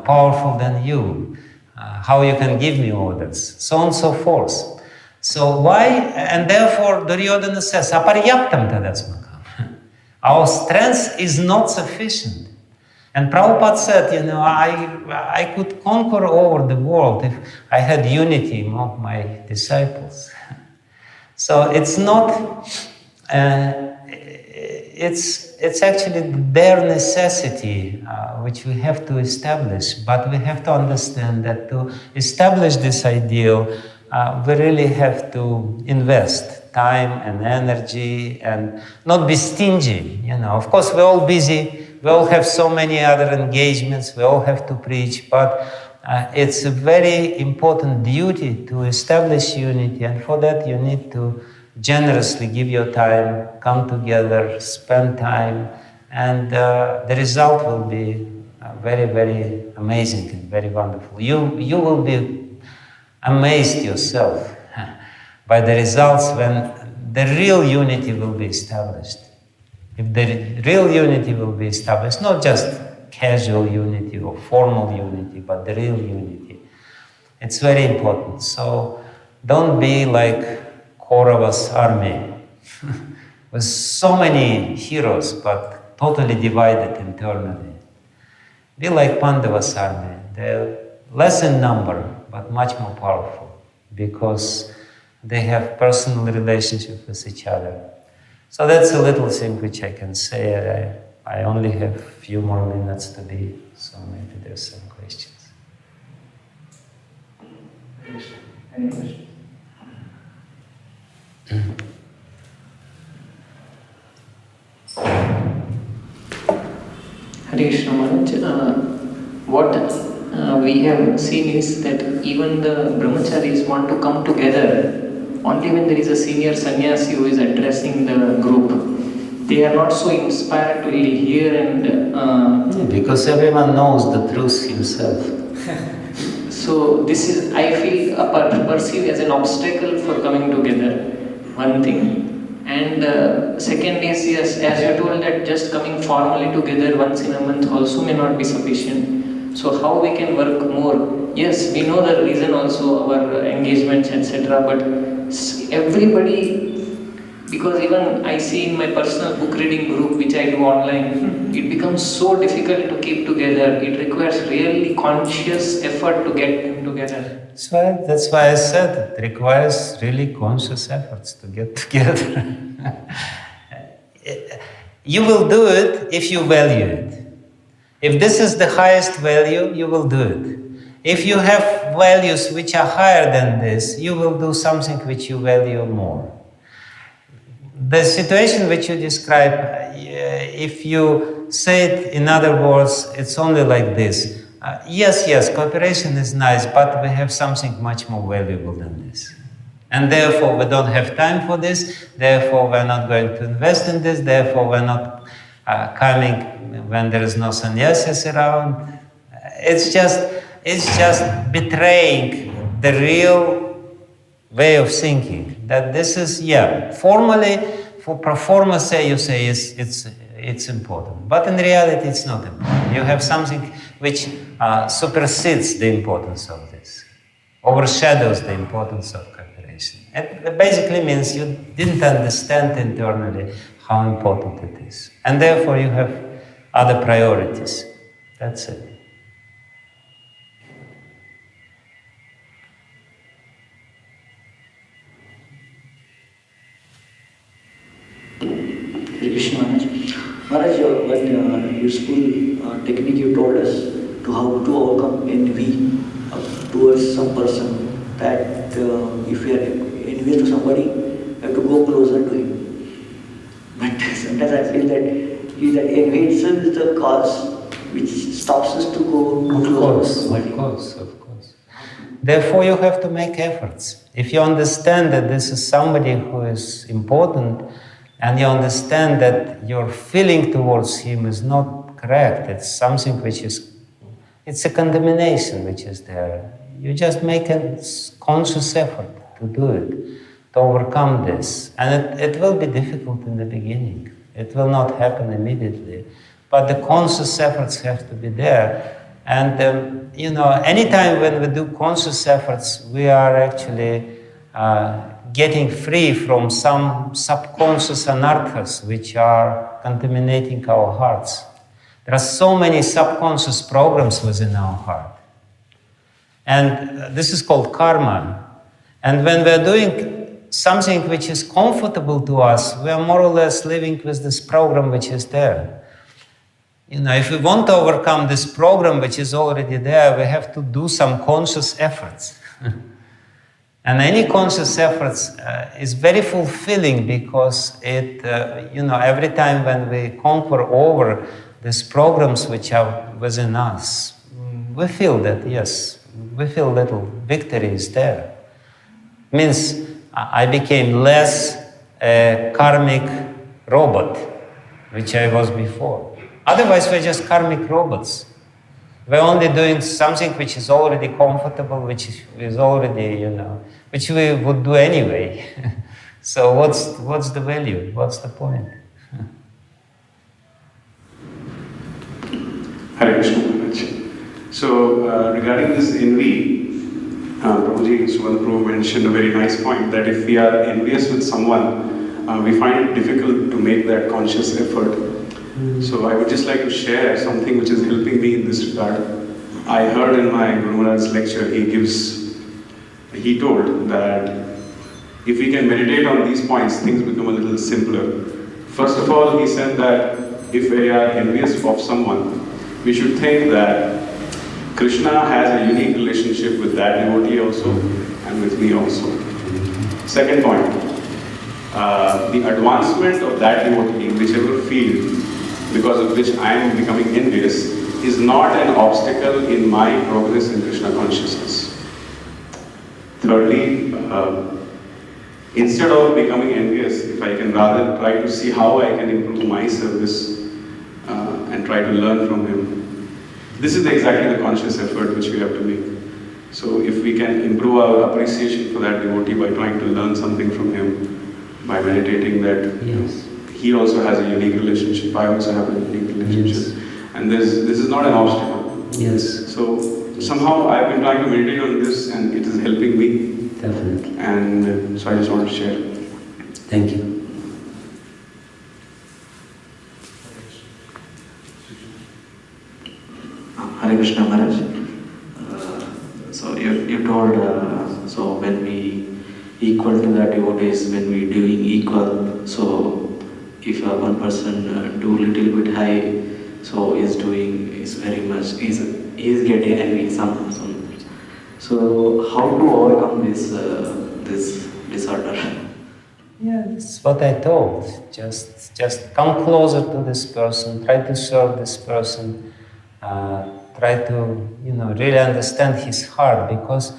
powerful than you. How you can give me orders? So on and so forth. So why? And therefore, Duryodhana says, aparyaptam tadasmakam. Our strength is not sufficient. And Prabhupada said, I could conquer over the world if I had unity among my disciples. So it's not, it's actually their necessity which we have to establish, but we have to understand that to establish this ideal, we really have to invest time and energy and not be stingy. Of course, we're all busy, we all have so many other engagements, we all have to preach, but it's a very important duty to establish unity, and for that you need to generously give your time, come together, spend time, and the result will be very, very amazing and very wonderful. You will be amazed yourself by the results when the real unity will be established. If the real unity will be established, not just casual unity or formal unity, but the real unity, it's very important. So don't be like Kauravas' army with so many heroes, but totally divided internally. Be like Pandava's army. They're less in number, but much more powerful because they have personal relationship with each other. So that's a little thing which I can say. I only have a few more minutes to be, so maybe there's some questions. Any questions? Hare Krishna Maharaj, what we have seen is that even the brahmacharis want to come together only when there is a senior sannyasi who is addressing the group. They are not so inspired to really hear and... because everyone knows the truth himself. So this is, I feel, perceived as an obstacle for coming together, one thing. And second is, yes, as you told that just coming formally together once in a month also may not be sufficient. So how we can work more? Yes, we know the reason also, our engagements, etc. But everybody, because even I see in my personal book reading group which I do online, it becomes so difficult to keep together. It requires really conscious effort to get them together. That's why I said it requires really conscious efforts to get together. You will do it if you value it. If this is the highest value, you will do it. If you have values which are higher than this, you will do something which you value more. The situation which you describe, if you say it in other words, it's only like this. Yes, cooperation is nice, but we have something much more valuable than this. And therefore we don't have time for this, therefore we're not going to invest in this, therefore we're not coming when there is no sannyasis around. It's just betraying the real way of thinking. That this is, formally, for performance say, you say it's important. But in reality, it's not important. You have something which supersedes the importance of this, overshadows the importance of cooperation. It basically means you didn't understand internally how important it is. And therefore you have other priorities. That's it. Krishna Maharaj, one useful technique you told us to how to overcome envy towards some person, that if we are envious to somebody, we have to go closer to him. But sometimes I feel that envy itself is the cause which stops us to go closer to somebody. Of course. Therefore you have to make efforts. If you understand that this is somebody who is important, and you understand that your feeling towards him is not correct, it's something which is, it's a condemnation which is there. You just make a conscious effort to do it, to overcome this. And it will be difficult in the beginning. It will not happen immediately. But the conscious efforts have to be there. And, anytime when we do conscious efforts, we are actually getting free from some subconscious anarthas which are contaminating our hearts. There are so many subconscious programs within our heart. And this is called karma. And when we're doing something which is comfortable to us, we are more or less living with this program which is there. If we want to overcome this program which is already there, we have to do some conscious efforts. And any conscious efforts is very fulfilling because it, every time when we conquer over these programs which are within us, we feel that, we feel little victory is there. Means I became less a karmic robot, which I was before. Otherwise, we're just karmic robots. We're only doing something which is already comfortable, which is already, which we would do anyway. So what's the value? What's the point? Hare Krishna Maharaj. So regarding this envy, Prabhuji Suvanprabhu mentioned a very nice point that if we are envious with someone, we find it difficult to make that conscious effort. So I would just like to share something which is helping me in this regard. I heard in my Guru Maharaj's lecture, he told that if we can meditate on these points, things become a little simpler. First of all, he said that if we are envious of someone, we should think that Krishna has a unique relationship with that devotee also and with me also. Second point, the advancement of that devotee in whichever field because of which I am becoming envious is not an obstacle in my progress in Krishna consciousness. Thirdly, instead of becoming envious, if I can rather try to see how I can improve my service and try to learn from him. This is exactly the conscious effort which we have to make. So if we can improve our appreciation for that devotee by trying to learn something from him, by meditating that he also has a unique relationship, I also have a unique relationship. And this is not an obstacle. Yes. So somehow I've been trying to meditate on this and it is helping me. Definitely. And so I just want to share. Thank you. Hare Krishna Maharaj. So you told, so when we equal to the devotees, when we doing equal, so if one person do little bit high, so is very much, is getting envy some. So how to overcome this disorder? Yeah, that's what I told. Just come closer to this person, try to serve this person, try to, really understand his heart, because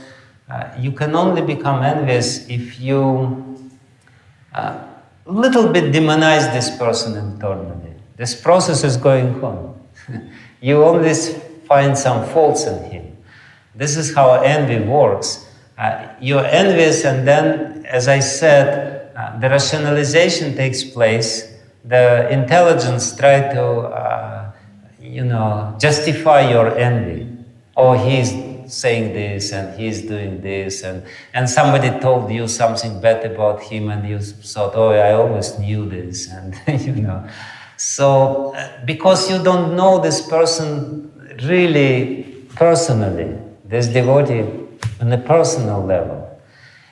you can only become envious if you little bit demonize this person internally. This process is going on. You always find some faults in him. This is how envy works. You're envious, and then, as I said, the rationalization takes place. The intelligence try to, justify your envy. Oh, he's saying this, and he's doing this, and somebody told you something bad about him, and you thought, oh, I always knew this, and So, because you don't know this person really personally, this devotee on a personal level.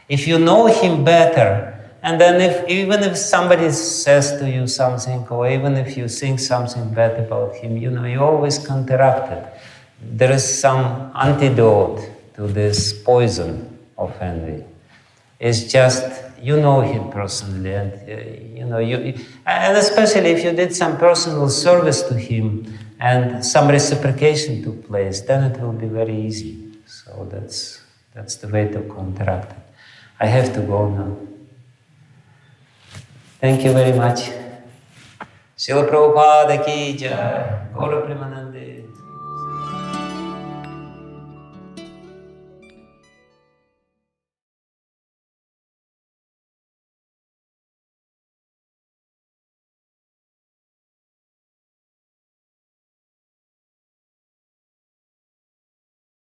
If you know him better, and then even if somebody says to you something, or even if you think something bad about him, you always counteract it. There is some antidote to this poison of envy. It's just, you know him personally, and and especially if you did some personal service to him and some reciprocation took place, then it will be very easy. So that's the way to counteract it. I have to go now. Thank you very much. Srila Prabhupada ki jai. Gaura Premanand.